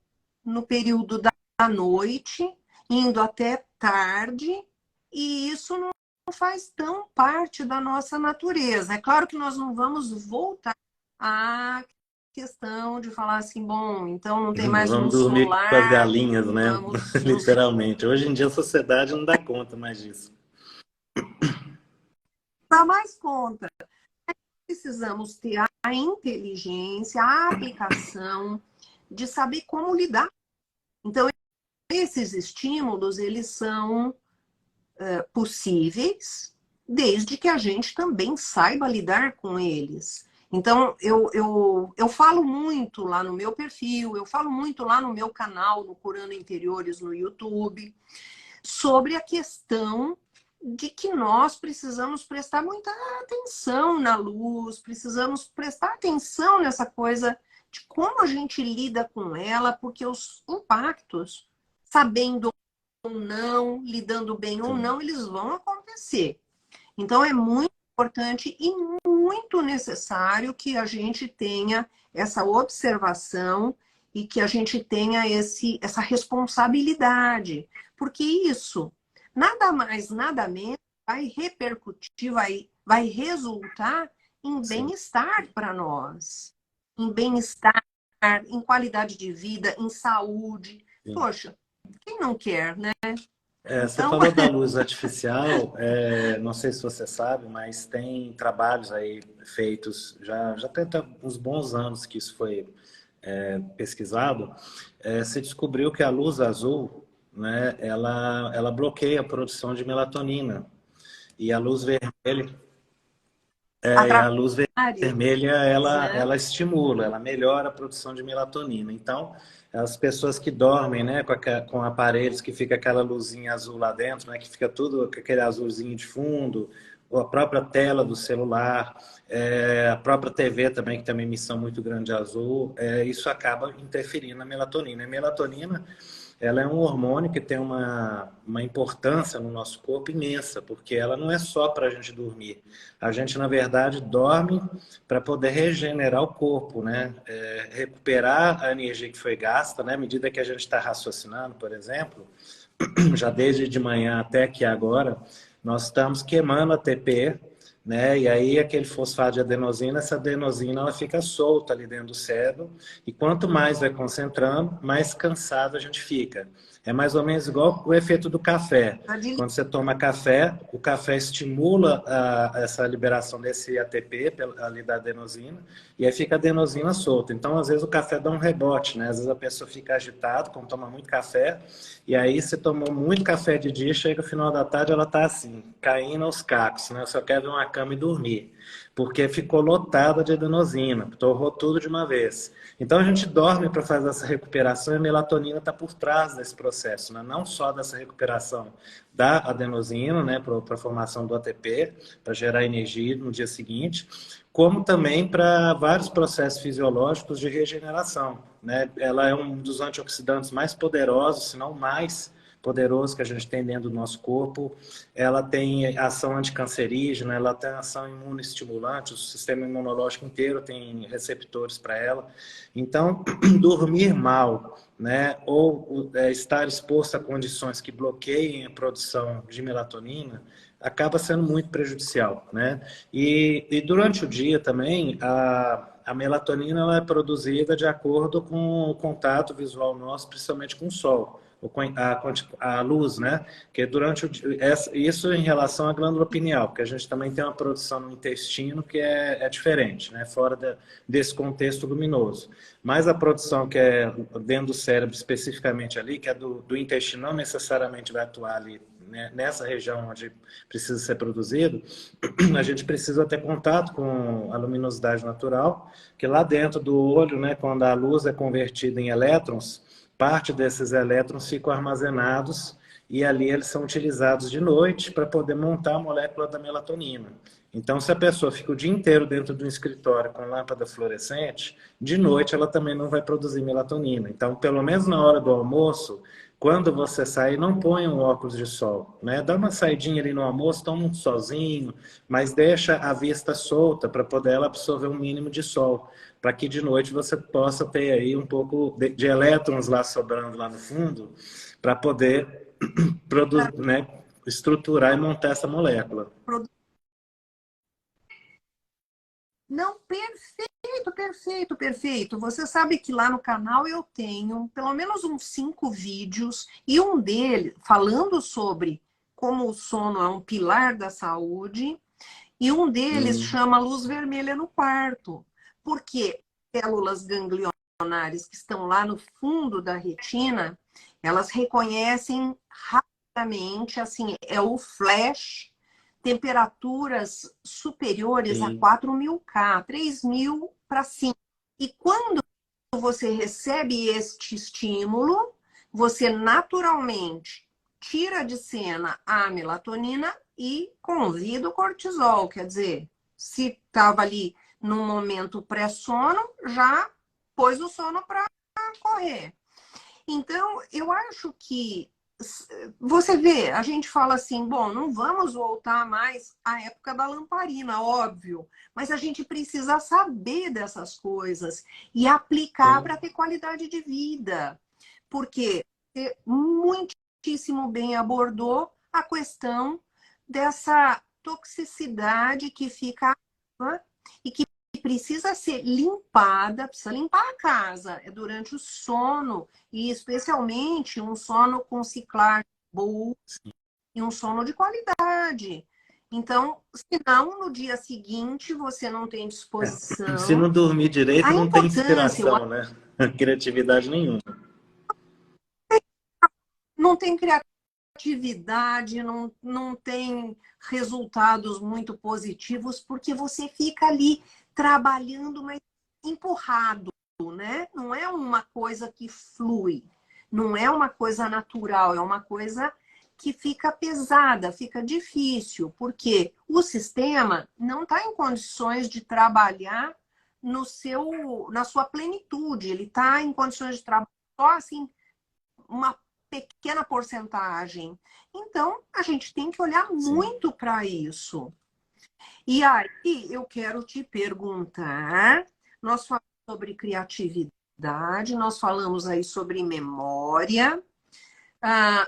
no período da noite, indo até tarde, e isso não faz tão parte da nossa natureza. É claro que nós não vamos voltar à questão de falar assim, bom, então não tem mais Vamos luz dormir com as solar, galinhas, né? vamos nos... Literalmente. Hoje em dia a sociedade não dá conta mais disso. dar mais conta. Precisamos ter a inteligência, a aplicação de saber como lidar. Então, esses estímulos, eles são possíveis, desde que a gente também saiba lidar com eles. Então, eu falo muito lá no meu perfil, eu falo muito lá no meu canal, no Curando Interiores, no YouTube, sobre a questão de que nós precisamos prestar muita atenção na luz, precisamos prestar atenção nessa coisa de como a gente lida com ela, porque os impactos, sabendo ou não, lidando bem ou Sim, não, eles vão acontecer. Então, é muito importante e muito necessário que a gente tenha essa observação e que a gente tenha essa responsabilidade. Porque isso, nada mais, nada menos, vai repercutir, vai resultar em sim, bem-estar para nós. Em bem-estar, em qualidade de vida, em saúde. sim. Poxa, quem não quer, né? Você Então, falou da luz artificial, não sei se você sabe, mas tem trabalhos aí feitos, já tem uns bons anos que isso foi pesquisado. Se descobriu que a luz azul, né, ela bloqueia a produção de melatonina. E a luz vermelha, e a através luz vermelha, né? ela estimula, ela melhora a produção de melatonina. Então, as pessoas que dormem, né, com aparelhos que fica aquela luzinha azul lá dentro, né, que fica tudo com aquele azulzinho de fundo, ou a própria tela do celular, a própria TV também, que tem uma emissão muito grande de azul, isso acaba interferindo na melatonina. A melatonina, ela é um hormônio que tem uma importância no nosso corpo imensa, porque ela não é só para a gente dormir. A gente, na verdade, dorme para poder regenerar o corpo, né? Recuperar a energia que foi gasta, né? À medida que a gente está raciocinando, por exemplo, já desde de manhã até aqui agora, nós estamos queimando ATP, né? E aí aquele fosfato de adenosina, essa adenosina ela fica solta ali dentro do cérebro, e quanto mais vai concentrando, mais cansado a gente fica. É mais ou menos igual o efeito do café. Quando você toma café, o café estimula essa liberação desse ATP ali da adenosina, e aí fica a adenosina solta. Então, às vezes o café dá um rebote, né? Às vezes a pessoa fica agitada quando toma muito café, e aí você tomou muito café de dia, chega no final da tarde, ela tá assim, caindo aos cacos, né? Só quer ver uma cama e dormir, porque ficou lotada de adenosina, torrou tudo de uma vez. Então a gente dorme para fazer essa recuperação e a melatonina está por trás desse processo, né? Não só dessa recuperação da adenosina, né, para a formação do ATP, para gerar energia no dia seguinte, como também para vários processos fisiológicos de regeneração, né? Ela é um dos antioxidantes mais poderosos, se não mais poderoso que a gente tem dentro do nosso corpo. Ela tem ação anticancerígena, ela tem ação imunoestimulante, o sistema imunológico inteiro tem receptores para ela. Então, dormir mal, né, ou estar exposto a condições que bloqueiem a produção de melatonina, acaba sendo muito prejudicial, né? E durante o dia também, a melatonina ela é produzida de acordo com o contato visual nosso, principalmente com o sol, a luz, né? Que durante o dia, isso em relação à glândula pineal, porque a gente também tem uma produção no intestino que é diferente, né? Fora desse contexto luminoso. Mas a produção que é dentro do cérebro, especificamente ali, que é do intestino, não necessariamente vai atuar ali, né, nessa região onde precisa ser produzido, a gente precisa ter contato com a luminosidade natural, que lá dentro do olho, né, quando a luz é convertida em elétrons, parte desses elétrons ficam armazenados e ali eles são utilizados de noite para poder montar a molécula da melatonina. Então, se a pessoa fica o dia inteiro dentro de um escritório com lâmpada fluorescente, de noite ela também não vai produzir melatonina. Então, pelo menos na hora do almoço, quando você sair, não ponha um óculos de sol, né? Dá uma saidinha ali no almoço, toma um solzinho, mas deixa a vista solta para poder ela absorver um mínimo de sol, para que de noite você possa ter aí um pouco de elétrons lá sobrando lá no fundo, para poder né, estruturar e montar essa molécula. Não, perfeito, perfeito, perfeito. Você sabe que lá no canal eu tenho pelo menos uns 5 vídeos, e um deles falando sobre como o sono é um pilar da saúde, e um deles Hum, chama luz vermelha no quarto, porque células ganglionares que estão lá no fundo da retina, elas reconhecem rapidamente, assim, é o flash, temperaturas superiores a sim, 4.000 K, 3.000 para cima. E quando você recebe este estímulo, você naturalmente tira de cena a melatonina e convida o cortisol. Quer dizer, se estava ali no momento pré-sono, já pôs o sono para correr. Então, eu acho que você vê, a gente fala assim, bom, não vamos voltar mais à época da lamparina, óbvio, mas a gente precisa saber dessas coisas e aplicar para ter qualidade de vida. Porque você muitíssimo bem abordou a questão dessa toxicidade que fica e que precisa ser limpada, precisa limpar a casa, é durante o sono, e especialmente um sono com ciclagem boa e um sono de qualidade. Então, senão no dia seguinte você não tem Se disposição. não dormir direito, A não tem importância, inspiração, né? Criatividade nenhuma. não tem criatividade, não tem resultados muito positivos, porque você fica ali trabalhando, mas empurrado, né? Não é uma coisa que flui, não é uma coisa natural, é uma coisa que fica pesada, fica difícil, porque o sistema não está em condições de trabalhar na sua plenitude, ele está em condições de trabalhar só assim, uma pequena porcentagem. Então, a gente tem que olhar Sim. muito para isso. E aí, eu quero te perguntar, nós falamos sobre criatividade, nós falamos aí sobre memória.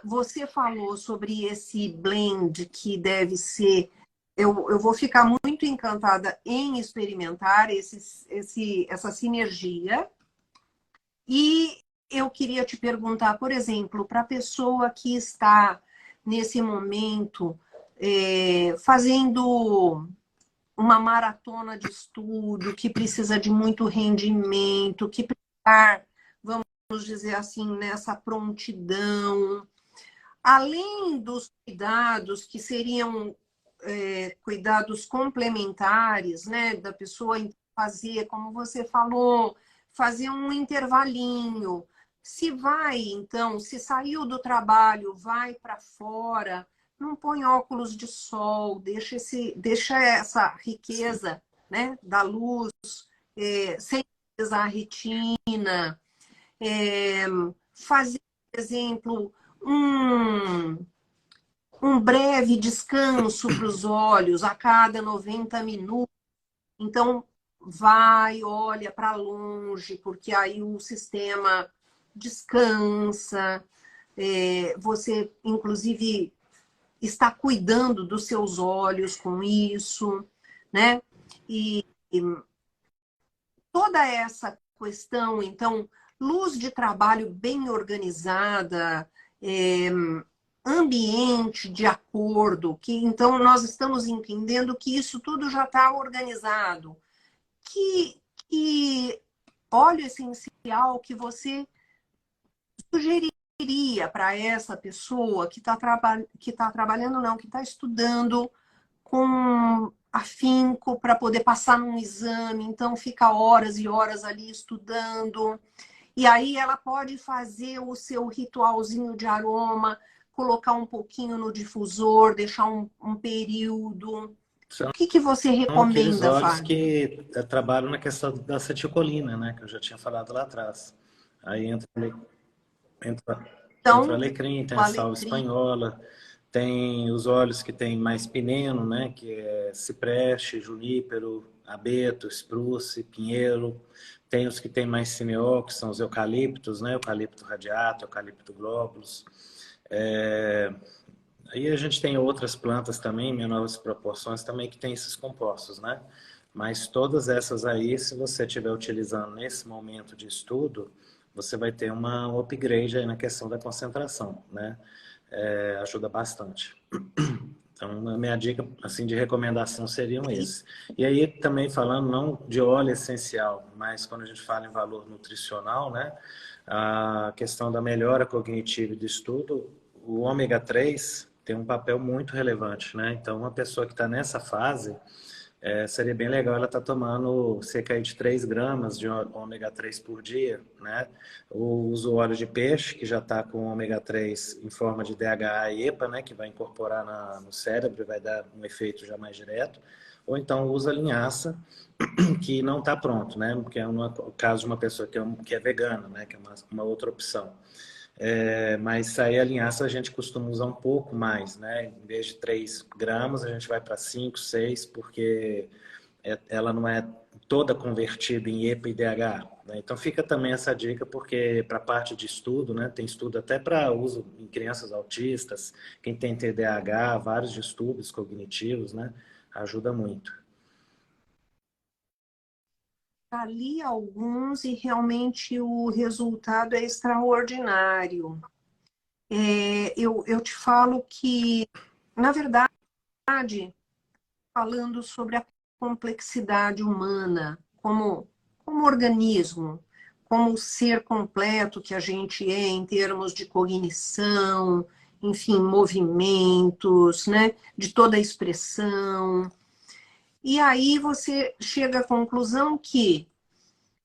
Você falou sobre esse blend que deve ser. Eu vou ficar muito encantada em experimentar essa sinergia. E eu queria te perguntar, por exemplo, para a pessoa que está nesse momento fazendo uma maratona de estudo, que precisa de muito rendimento, que precisa, vamos dizer assim, nessa prontidão, além dos cuidados que seriam cuidados complementares, né, da pessoa fazer, como você falou, fazer um intervalinho. Se vai, então, se saiu do trabalho, vai para fora, não põe óculos de sol, deixa essa riqueza, né, da luz, sem pesar a retina, fazer, por exemplo, um breve descanso para os olhos a cada 90 minutos. Então, vai, olha para longe, porque aí o sistema descansa. Você, inclusive, está cuidando dos seus olhos com isso, né? E toda essa questão, então, luz de trabalho bem organizada, ambiente de acordo, que então nós estamos entendendo que isso tudo já está organizado. Que óleo essencial que você sugeriria para essa pessoa que está trabalhando, não, que está estudando com afinco para poder passar num exame, então fica horas e horas ali estudando. E aí ela pode fazer o seu ritualzinho de aroma, colocar um pouquinho no difusor, deixar um período. O que você São aqueles recomenda, óleos Fábio? que trabalham na questão da acetilcolina, né? Que eu já tinha falado lá atrás. Aí entra, entra Então, alecrim, tem o a sal alecrim. espanhola, tem os óleos que tem mais pineno, né? Que é cipreste, junípero, abeto, espruce, pinheiro. Tem os que tem mais cineol, que são os eucaliptos, né? Eucalipto radiato, eucalipto globulus. Aí a gente tem outras plantas também, em menores proporções também, que tem esses compostos, né? Mas todas essas aí, se você estiver utilizando nesse momento de estudo, você vai ter uma upgrade aí na questão da concentração, né? Ajuda bastante. Então, a minha dica assim, de recomendação seriam esses. E aí, também falando não de óleo essencial, mas quando a gente fala em valor nutricional, né? A questão da melhora cognitiva e do estudo, o ômega 3 tem um papel muito relevante, né? Então, uma pessoa que está nessa fase, seria bem legal ela estar tomando cerca de 3 gramas de ômega 3 por dia, né? Usa o óleo de peixe, que já está com ômega 3 em forma de DHA e EPA, né? Que vai incorporar no cérebro e vai dar um efeito já mais direto. Ou então usa a linhaça, que não está pronto, né? Que é o caso de uma pessoa que é vegana, né? Que é uma outra opção. Mas aí a linhaça a gente costuma usar um pouco mais, né? Em vez de 3 gramas, a gente vai para 5, 6, porque ela não é toda convertida em EPA e DHA, né? Então fica também essa dica, porque para a parte de estudo, né? Tem estudo até para uso em crianças autistas, quem tem TDAH, vários distúrbios cognitivos, né? Ajuda muito. Ali alguns e realmente o resultado é extraordinário. Eu te falo que, na verdade, falando sobre a complexidade humana como organismo, como ser completo que a gente é em termos de cognição, enfim, movimentos, né, de toda a expressão. E aí você chega à conclusão que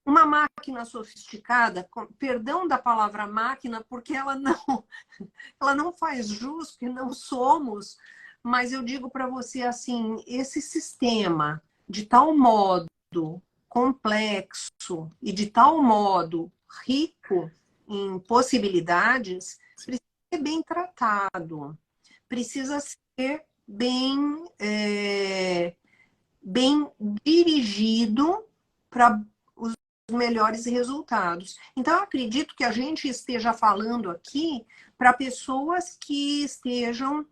uma máquina sofisticada, perdão da palavra máquina, porque ela não faz jus, que não somos, mas eu digo para você assim, esse sistema de tal modo complexo e de tal modo rico em possibilidades, precisa ser bem tratado, precisa ser bem dirigido para os melhores resultados. Então, eu acredito que a gente esteja falando aqui para pessoas que estejam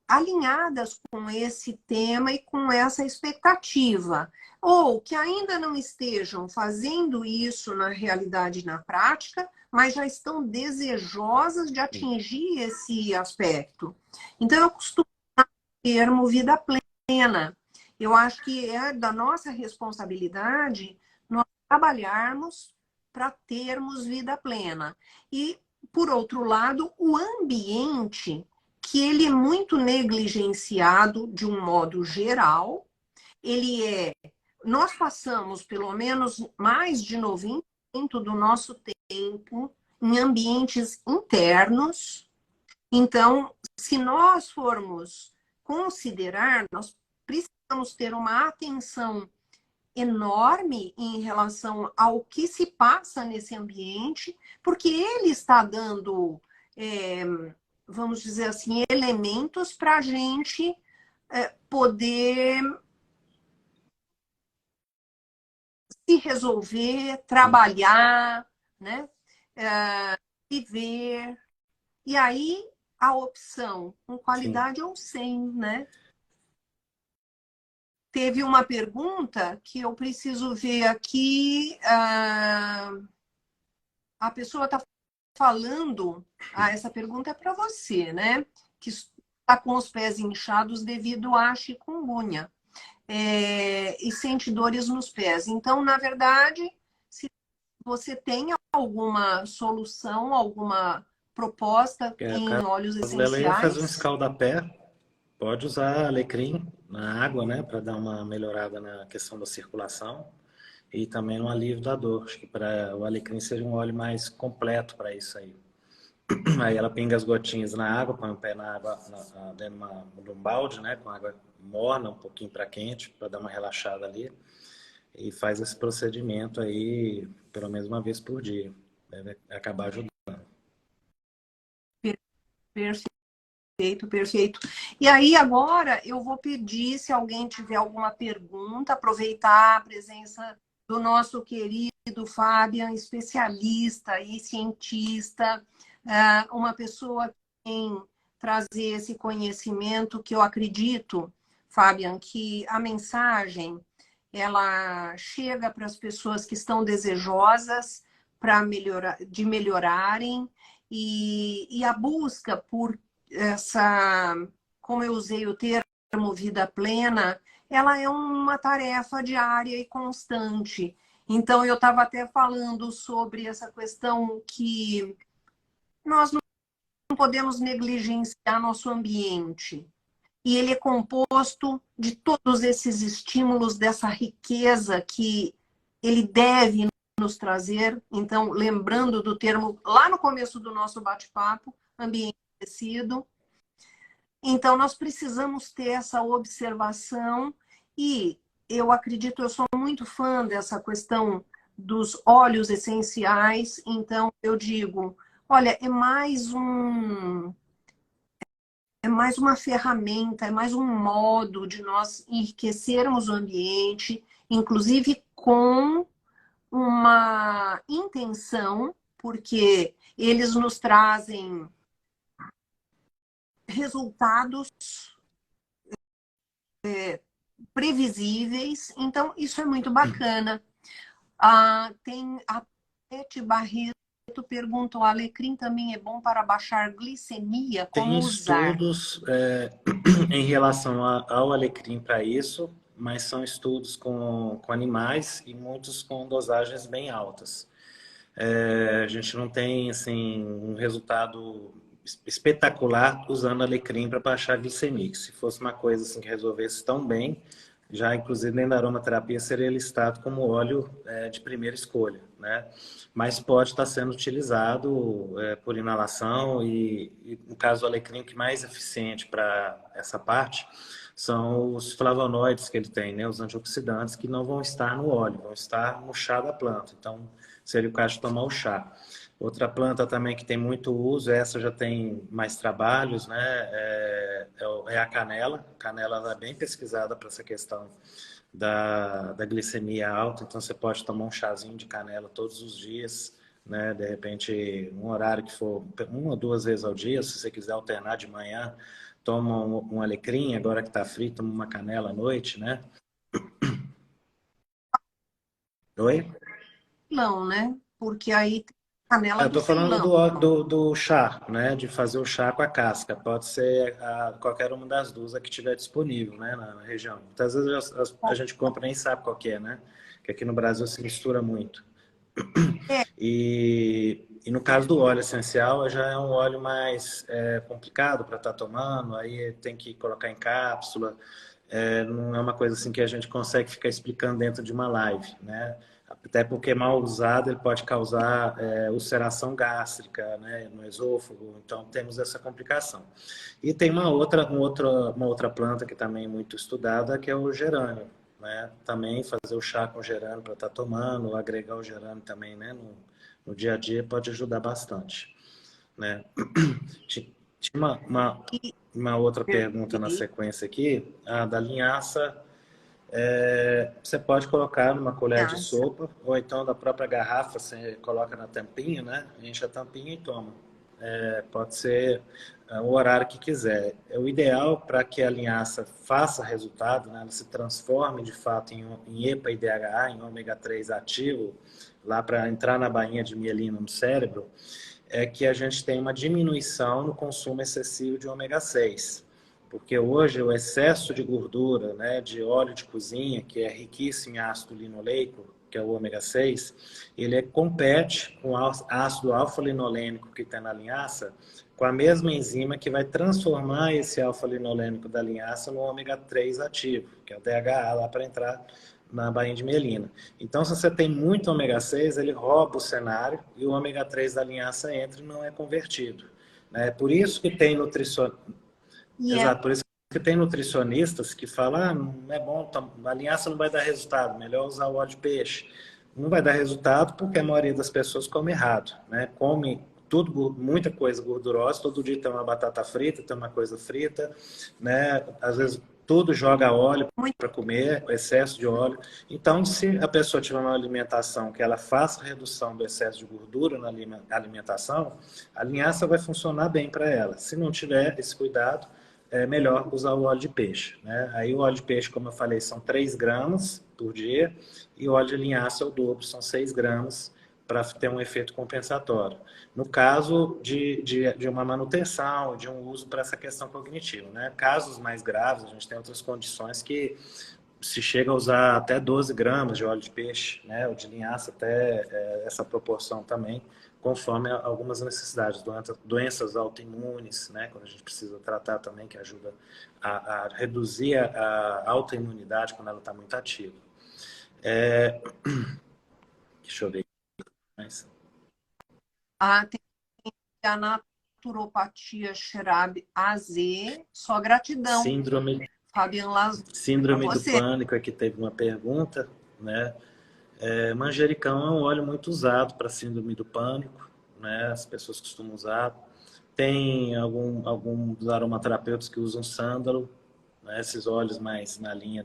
alinhadas com esse tema e com essa expectativa, ou que ainda não estejam fazendo isso na realidade, na prática, mas já estão desejosas de atingir esse aspecto. Então, eu costumo usar o termo vida plena. Eu acho que é da nossa responsabilidade nós trabalharmos para termos vida plena. E, por outro lado, o ambiente, que ele é muito negligenciado de um modo geral, nós passamos pelo menos mais de 90% do nosso tempo em ambientes internos. Então, se nós formos considerar, nós precisamos ter uma atenção enorme em relação ao que se passa nesse ambiente, porque ele está dando, vamos dizer assim, elementos para a gente poder se resolver, trabalhar, né? Viver. E aí a opção com Sim. qualidade ou sem, né? Teve uma pergunta que eu preciso ver aqui. A pessoa está falando. Essa pergunta é para você, né? Que está com os pés inchados devido à chikungunya. E sente dores nos pés. Então, na verdade, se você tem alguma solução, alguma proposta O em óleos caso dela ia fazer um essenciais, escaldapé. Pode usar alecrim na água, né, para dar uma melhorada na questão da circulação e também no alívio da dor. Acho que para o alecrim seria um óleo mais completo para isso aí. Aí ela pinga as gotinhas na água, põe o pé na água dentro de um balde, né, com água morna, um pouquinho para quente, para dar uma relaxada ali. E faz esse procedimento aí pelo menos uma vez por dia. Deve acabar ajudando. perfeito, perfeito. E aí, agora, eu vou pedir, se alguém tiver alguma pergunta, aproveitar a presença do nosso querido Fabian, especialista e cientista, uma pessoa que tem trazer esse conhecimento que eu acredito, Fabian, que a mensagem ela chega para as pessoas que estão desejosas de melhorarem e a busca por essa, como eu usei o termo vida plena, ela é uma tarefa diária e constante. Então, eu estava até falando sobre essa questão que nós não podemos negligenciar nosso ambiente. e ele é composto de todos esses estímulos, dessa riqueza que ele deve nos trazer. Então, lembrando do termo lá no começo do nosso bate-papo, ambiente aquecido. Então, nós precisamos ter essa observação e eu acredito, eu sou muito fã dessa questão dos óleos essenciais, então eu digo, olha, é mais uma ferramenta, é mais um modo de nós enriquecermos o ambiente, inclusive com uma intenção, porque eles nos trazem resultados previsíveis, então isso é muito bacana. Tem a Pete Barreto pergunta, o alecrim também é bom para baixar glicemia? Como Tem usar? estudos em relação ao alecrim para isso, mas são estudos com animais e muitos com dosagens bem altas. A gente não tem assim, um resultado espetacular usando alecrim para baixar a glicemia. Se fosse uma coisa assim, que resolvesse tão bem, já inclusive dentro da aromaterapia seria listado como óleo de primeira escolha, né? Mas pode estar sendo utilizado por inalação e no caso do alecrim, o que mais eficiente para essa parte são os flavonoides que ele tem, né? Os antioxidantes que não vão estar no óleo, vão estar no chá da planta. Então, seria o caso de tomar o chá. Outra planta também que tem muito uso, essa já tem mais trabalhos, né? É a canela. A canela é bem pesquisada para essa questão da glicemia alta, então você pode tomar um chazinho de canela todos os dias, né? De repente, um horário que for 1 ou 2 vezes ao dia, se você quiser alternar de manhã, toma um alecrim, agora que está frito, toma uma canela à noite, né? Oi? Filão, né? Porque aí tem a canela Eu do tô falando filão. do chá, né? De fazer o chá com a casca. Pode ser qualquer uma das duas que tiver disponível, né? Na região. Muitas vezes a gente compra e nem sabe qual que é, né? Que aqui no Brasil se mistura muito. É, E no caso do óleo essencial, já é um óleo mais complicado para estar tomando. Aí tem que colocar em cápsula. Não é uma coisa assim que a gente consegue ficar explicando dentro de uma live, né? Até porque mal usado ele pode causar ulceração gástrica, né, no esôfago, então temos essa complicação. E tem uma outra planta que também é muito estudada, que é o gerânio, né? Também fazer o chá com gerânio para estar tomando, agregar o gerânio também, né, no dia a dia pode ajudar bastante, né? Tinha uma outra pergunta na perfeito. sequência aqui, a da linhaça. Você pode colocar numa colher de sopa, ou então da própria garrafa, você coloca na tampinha, né? Enche a tampinha e toma. Pode ser o horário que quiser. O ideal para que a linhaça faça resultado, né? Ela se transforme de fato em EPA e DHA, em ômega 3 ativo, lá para entrar na bainha de mielina no cérebro, é que a gente tem uma diminuição no consumo excessivo de ômega 6. Porque hoje o excesso de gordura, né, de óleo de cozinha, que é riquíssimo em ácido linoleico, que é o ômega 6, ele compete com o ácido alfa-linolênico que tem na linhaça, com a mesma enzima que vai transformar esse alfa-linolênico da linhaça no ômega 3 ativo, que é o DHA, lá para entrar na bainha de mielina. Então, se você tem muito ômega 6, ele rouba o cenário e o ômega 3 da linhaça entra e não é convertido. Por isso que tem Exato, por isso que tem nutricionistas que falam, não é bom, a linhaça não vai dar resultado, melhor usar o óleo de peixe. Não vai dar resultado porque a maioria das pessoas come errado, né? Come tudo, muita coisa gordurosa, todo dia tem uma batata frita, tem uma coisa frita, né? Às vezes tudo joga óleo para comer, excesso de óleo. Então, se a pessoa tiver uma alimentação que ela faça redução do excesso de gordura na alimentação, a linhaça vai funcionar bem para ela. Se não tiver esse cuidado, é melhor usar o óleo de peixe, né? Aí o óleo de peixe, como eu falei, são 3 gramas por dia e o óleo de linhaça é o dobro, são 6 gramas para ter um efeito compensatório. No caso de uma manutenção, de um uso para essa questão cognitiva, né? Casos mais graves, a gente tem outras condições que se chega a usar até 12 gramas de óleo de peixe, né? O de linhaça até essa proporção também conforme algumas necessidades, doenças autoimunes, né, quando a gente precisa tratar também, que ajuda a reduzir a autoimunidade quando ela está muito ativa. Deixa eu ver mais. Tem a naturopatia Xerab AZ, só gratidão. Fabiano Lazo. Síndrome do pânico, aqui teve uma pergunta, né? Manjericão é um óleo muito usado para síndrome do pânico, né? As pessoas costumam usar. Tem alguns aromaterapeutas que usam sândalo, né? Esses óleos mais na linha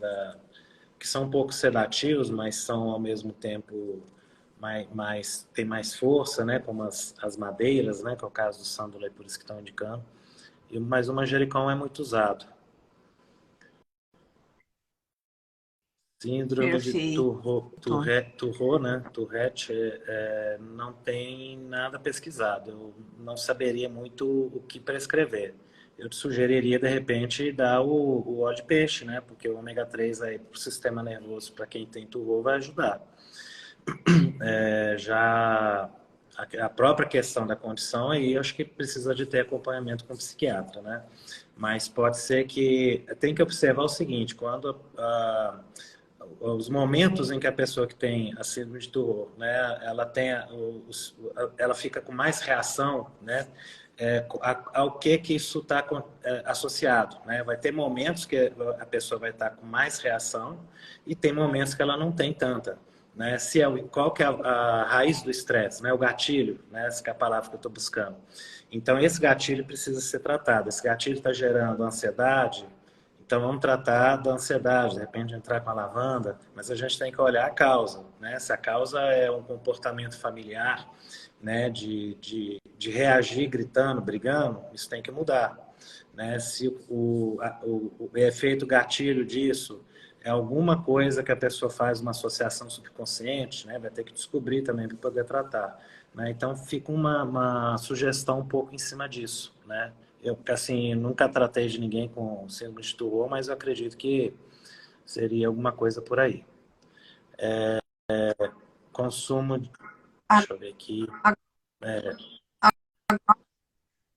que são um pouco sedativos, mas são ao mesmo tempo tem mais força, né? Como as madeiras, né? Que é o caso do sândalo, é por isso que estão indicando. Mas o manjericão é muito usado. Síndrome de Tourette, né? Tourette não tem nada pesquisado. Eu não saberia muito o que prescrever. Eu te sugeriria, de repente, dar o óleo de peixe, né? Porque o ômega 3 aí para o sistema nervoso, para quem tem turrô, vai ajudar. Já a própria questão da condição aí, eu acho que precisa de ter acompanhamento com o psiquiatra, né? Mas pode ser que... Tem que observar o seguinte, quando os momentos em que a pessoa que tem a síndrome de Tourette, né, ela fica com mais reação, né, ao que isso está associado, né? Vai ter momentos que a pessoa vai estar com mais reação e tem momentos que ela não tem tanta, né? Qual que é a raiz do estresse, né? O gatilho, né? Essa que é a palavra que eu estou buscando. Então esse gatilho precisa ser tratado. Esse gatilho está gerando ansiedade. Então, vamos tratar da ansiedade, de repente entrar com a lavanda, mas a gente tem que olhar a causa, né? Se a causa é um comportamento familiar, né, de reagir gritando, brigando, isso tem que mudar, né? Se o efeito gatilho disso é alguma coisa que a pessoa faz uma associação subconsciente, né? Vai ter que descobrir também para poder tratar, né? Então, fica uma sugestão um pouco em cima disso, né? Eu, assim, nunca tratei de ninguém com síndrome de Tourette, mas eu acredito que seria alguma coisa por aí. Consumo... Deixa eu ver aqui.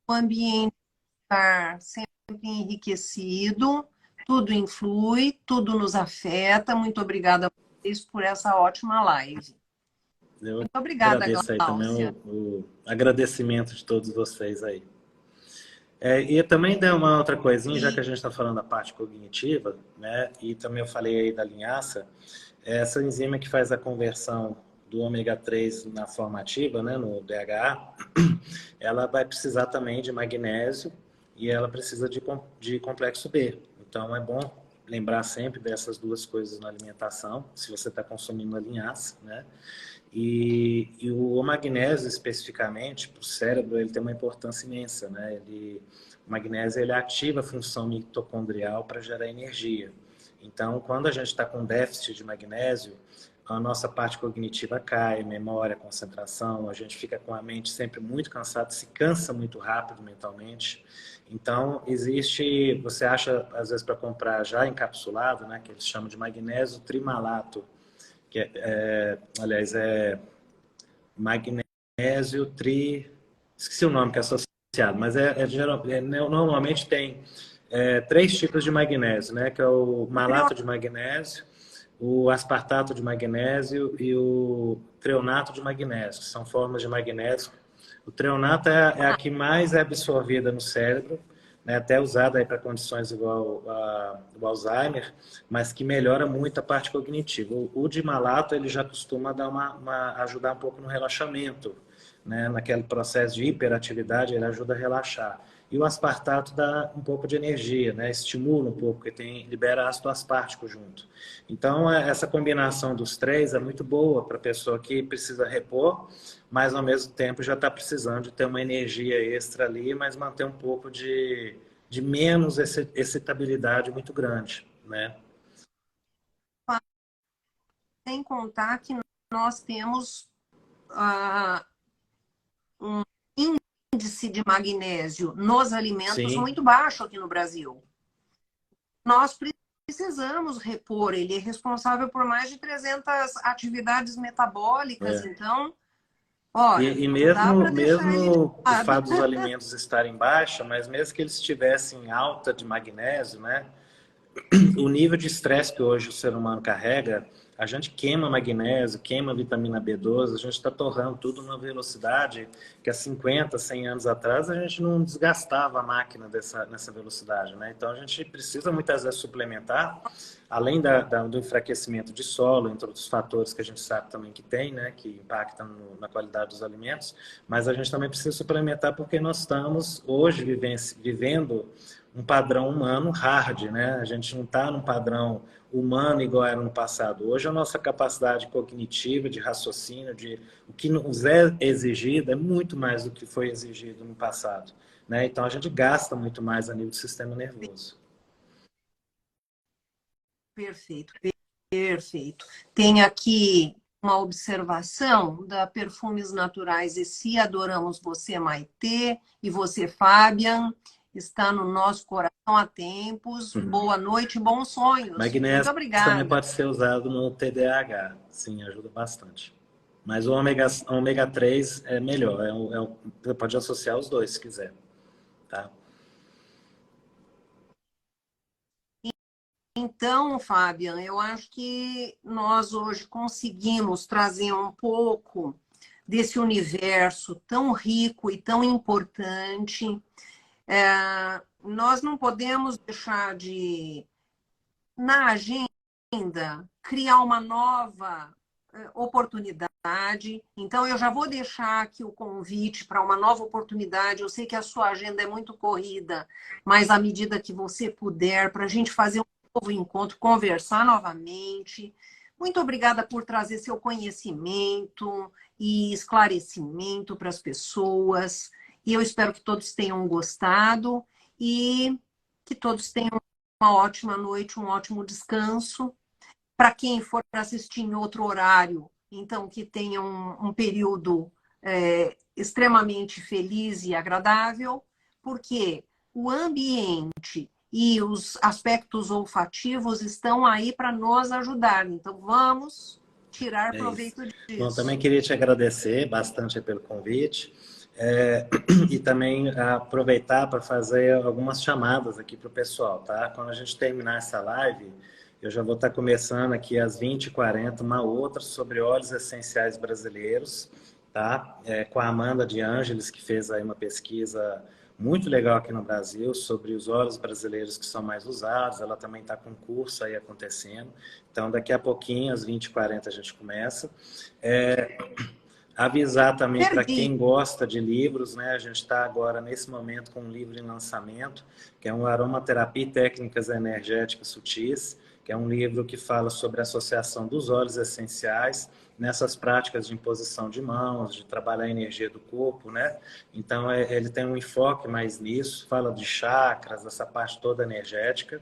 O ambiente estar sempre enriquecido, tudo influi, tudo nos afeta. Muito obrigada a vocês por essa ótima live. Muito obrigada, agradeço aí Gláucia. também o agradecimento de todos vocês aí. E também dá uma outra coisinha, já que a gente está falando da parte cognitiva, né? E também eu falei aí da linhaça, essa enzima que faz a conversão do ômega 3 na forma ativa, né, no DHA, ela vai precisar também de magnésio e ela precisa de complexo B. Então é bom lembrar sempre dessas duas coisas na alimentação, se você está consumindo a linhaça, né? E o magnésio, especificamente, para o cérebro, ele tem uma importância imensa, né? O magnésio ele ativa a função mitocondrial para gerar energia. Então, quando a gente está com déficit de magnésio, a nossa parte cognitiva cai, memória, concentração, a gente fica com a mente sempre muito cansada, se cansa muito rápido mentalmente. Então, você acha, às vezes, para comprar já encapsulado, né, que eles chamam de magnésio trimalato, que aliás, é magnésio esqueci o nome que é associado, mas normalmente tem 3 tipos de magnésio, né? Que é o malato de magnésio, o aspartato de magnésio e o treonato de magnésio, que são formas de magnésio. O treonato é a que mais é absorvida no cérebro, né, até usada para condições igual o Alzheimer, mas que melhora muito a parte cognitiva. O de malato ele já costuma dar ajudar um pouco no relaxamento, né, naquele processo de hiperatividade, ele ajuda a relaxar. E o aspartato dá um pouco de energia, né, estimula um pouco, porque libera ácido aspartico junto. Então, essa combinação dos 3 é muito boa para a pessoa que precisa repor, mas ao mesmo tempo já está precisando de ter uma energia extra ali, mas manter um pouco de menos excitabilidade muito grande, né? Sem contar que nós temos um índice de magnésio nos alimentos Sim. muito baixo aqui no Brasil. Nós precisamos repor, ele é responsável por mais de 300 atividades metabólicas, então Olha, E não dá mesmo, para deixar ele de mesmo o lado. fato dos alimentos estarem baixa, mas mesmo que eles estivessem alta de magnésio, né? O nível de estresse que hoje o ser humano carrega, a gente queima magnésio, queima vitamina B12, a gente está torrando tudo numa velocidade que há 50, 100 anos atrás a gente não desgastava a máquina nessa velocidade, né? Então a gente precisa muitas vezes suplementar, além do enfraquecimento de solo, entre outros fatores que a gente sabe também que tem, né? Que impactam na qualidade dos alimentos, mas a gente também precisa suplementar porque nós estamos hoje vivendo um padrão humano hard, né? A gente não está num padrão humano igual era no passado. Hoje a nossa capacidade cognitiva, de raciocínio, de o que nos é exigido é muito mais do que foi exigido no passado, né? Então a gente gasta muito mais a nível do sistema nervoso. Perfeito, perfeito. Tem aqui uma observação da Perfumes Naturais. E se adoramos você, Maitê, e você, Fabian, está no nosso coração há tempos. Boa noite, bons sonhos. Muito Magnésio também obrigada. pode ser usado no TDAH, sim, ajuda bastante. Mas o ômega 3 é melhor, você pode associar os dois se quiser, tá? Então, Fabian, eu acho que nós hoje conseguimos trazer um pouco desse universo tão rico e tão importante. Nós não podemos deixar de, na agenda, criar uma nova oportunidade. Então, eu já vou deixar aqui o convite para uma nova oportunidade. Eu sei que a sua agenda é muito corrida, mas à medida que você puder, para a gente fazer um novo encontro, conversar novamente. Muito obrigada por trazer seu conhecimento e esclarecimento para as pessoas. E eu espero que todos tenham gostado e que todos tenham uma ótima noite, um ótimo descanso. Para quem for assistir em outro horário, então que tenha um período extremamente feliz e agradável, porque o ambiente e os aspectos olfativos estão aí para nos ajudar. Então, vamos tirar É isso. proveito Bom, também disso. queria te agradecer bastante pelo convite e também aproveitar para fazer algumas chamadas aqui para o pessoal, tá? Quando a gente terminar essa live, eu já vou estar começando aqui às 20h40 uma outra sobre óleos essenciais brasileiros, tá? Com a Amanda de Ângeles, que fez aí uma pesquisa muito legal aqui no Brasil sobre os óleos brasileiros que são mais usados. Ela também está com um curso aí acontecendo. Então, daqui a pouquinho, às 20h40, a gente começa. Avisar também para Perdi. quem gosta de livros, né? A gente está agora, nesse momento, com um livro em lançamento, que é um Aromaterapia e Técnicas Energéticas Sutis, que é um livro que fala sobre a associação dos óleos essenciais nessas práticas de imposição de mãos, de trabalhar a energia do corpo, né? Então, ele tem um enfoque mais nisso, fala de chakras, essa parte toda energética.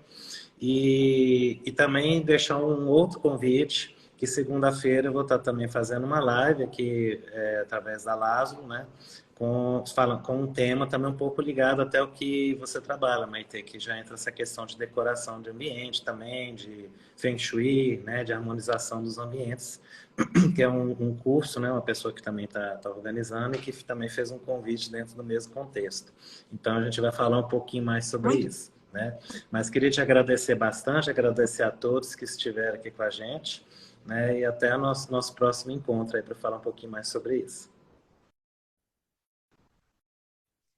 E também deixar um outro convite, que segunda-feira eu vou estar também fazendo uma live aqui, através da Lázaro, né? Com um tema também um pouco ligado até o que você trabalha, Maite, que já entra essa questão de decoração de ambiente também, de Feng Shui, né? De harmonização dos ambientes, que é um curso, né? Uma pessoa que também está organizando e que também fez um convite dentro do mesmo contexto. Então, a gente vai falar um pouquinho mais sobre Muito, isso, né? Mas queria te agradecer bastante, agradecer a todos que estiveram aqui com a gente, né? E até o nosso próximo encontro aí para falar um pouquinho mais sobre isso.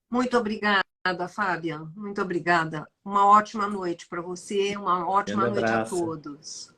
muito obrigada, Fábia. Muito obrigada. Uma ótima noite para você, uma ótima Grande noite a abraço. todos.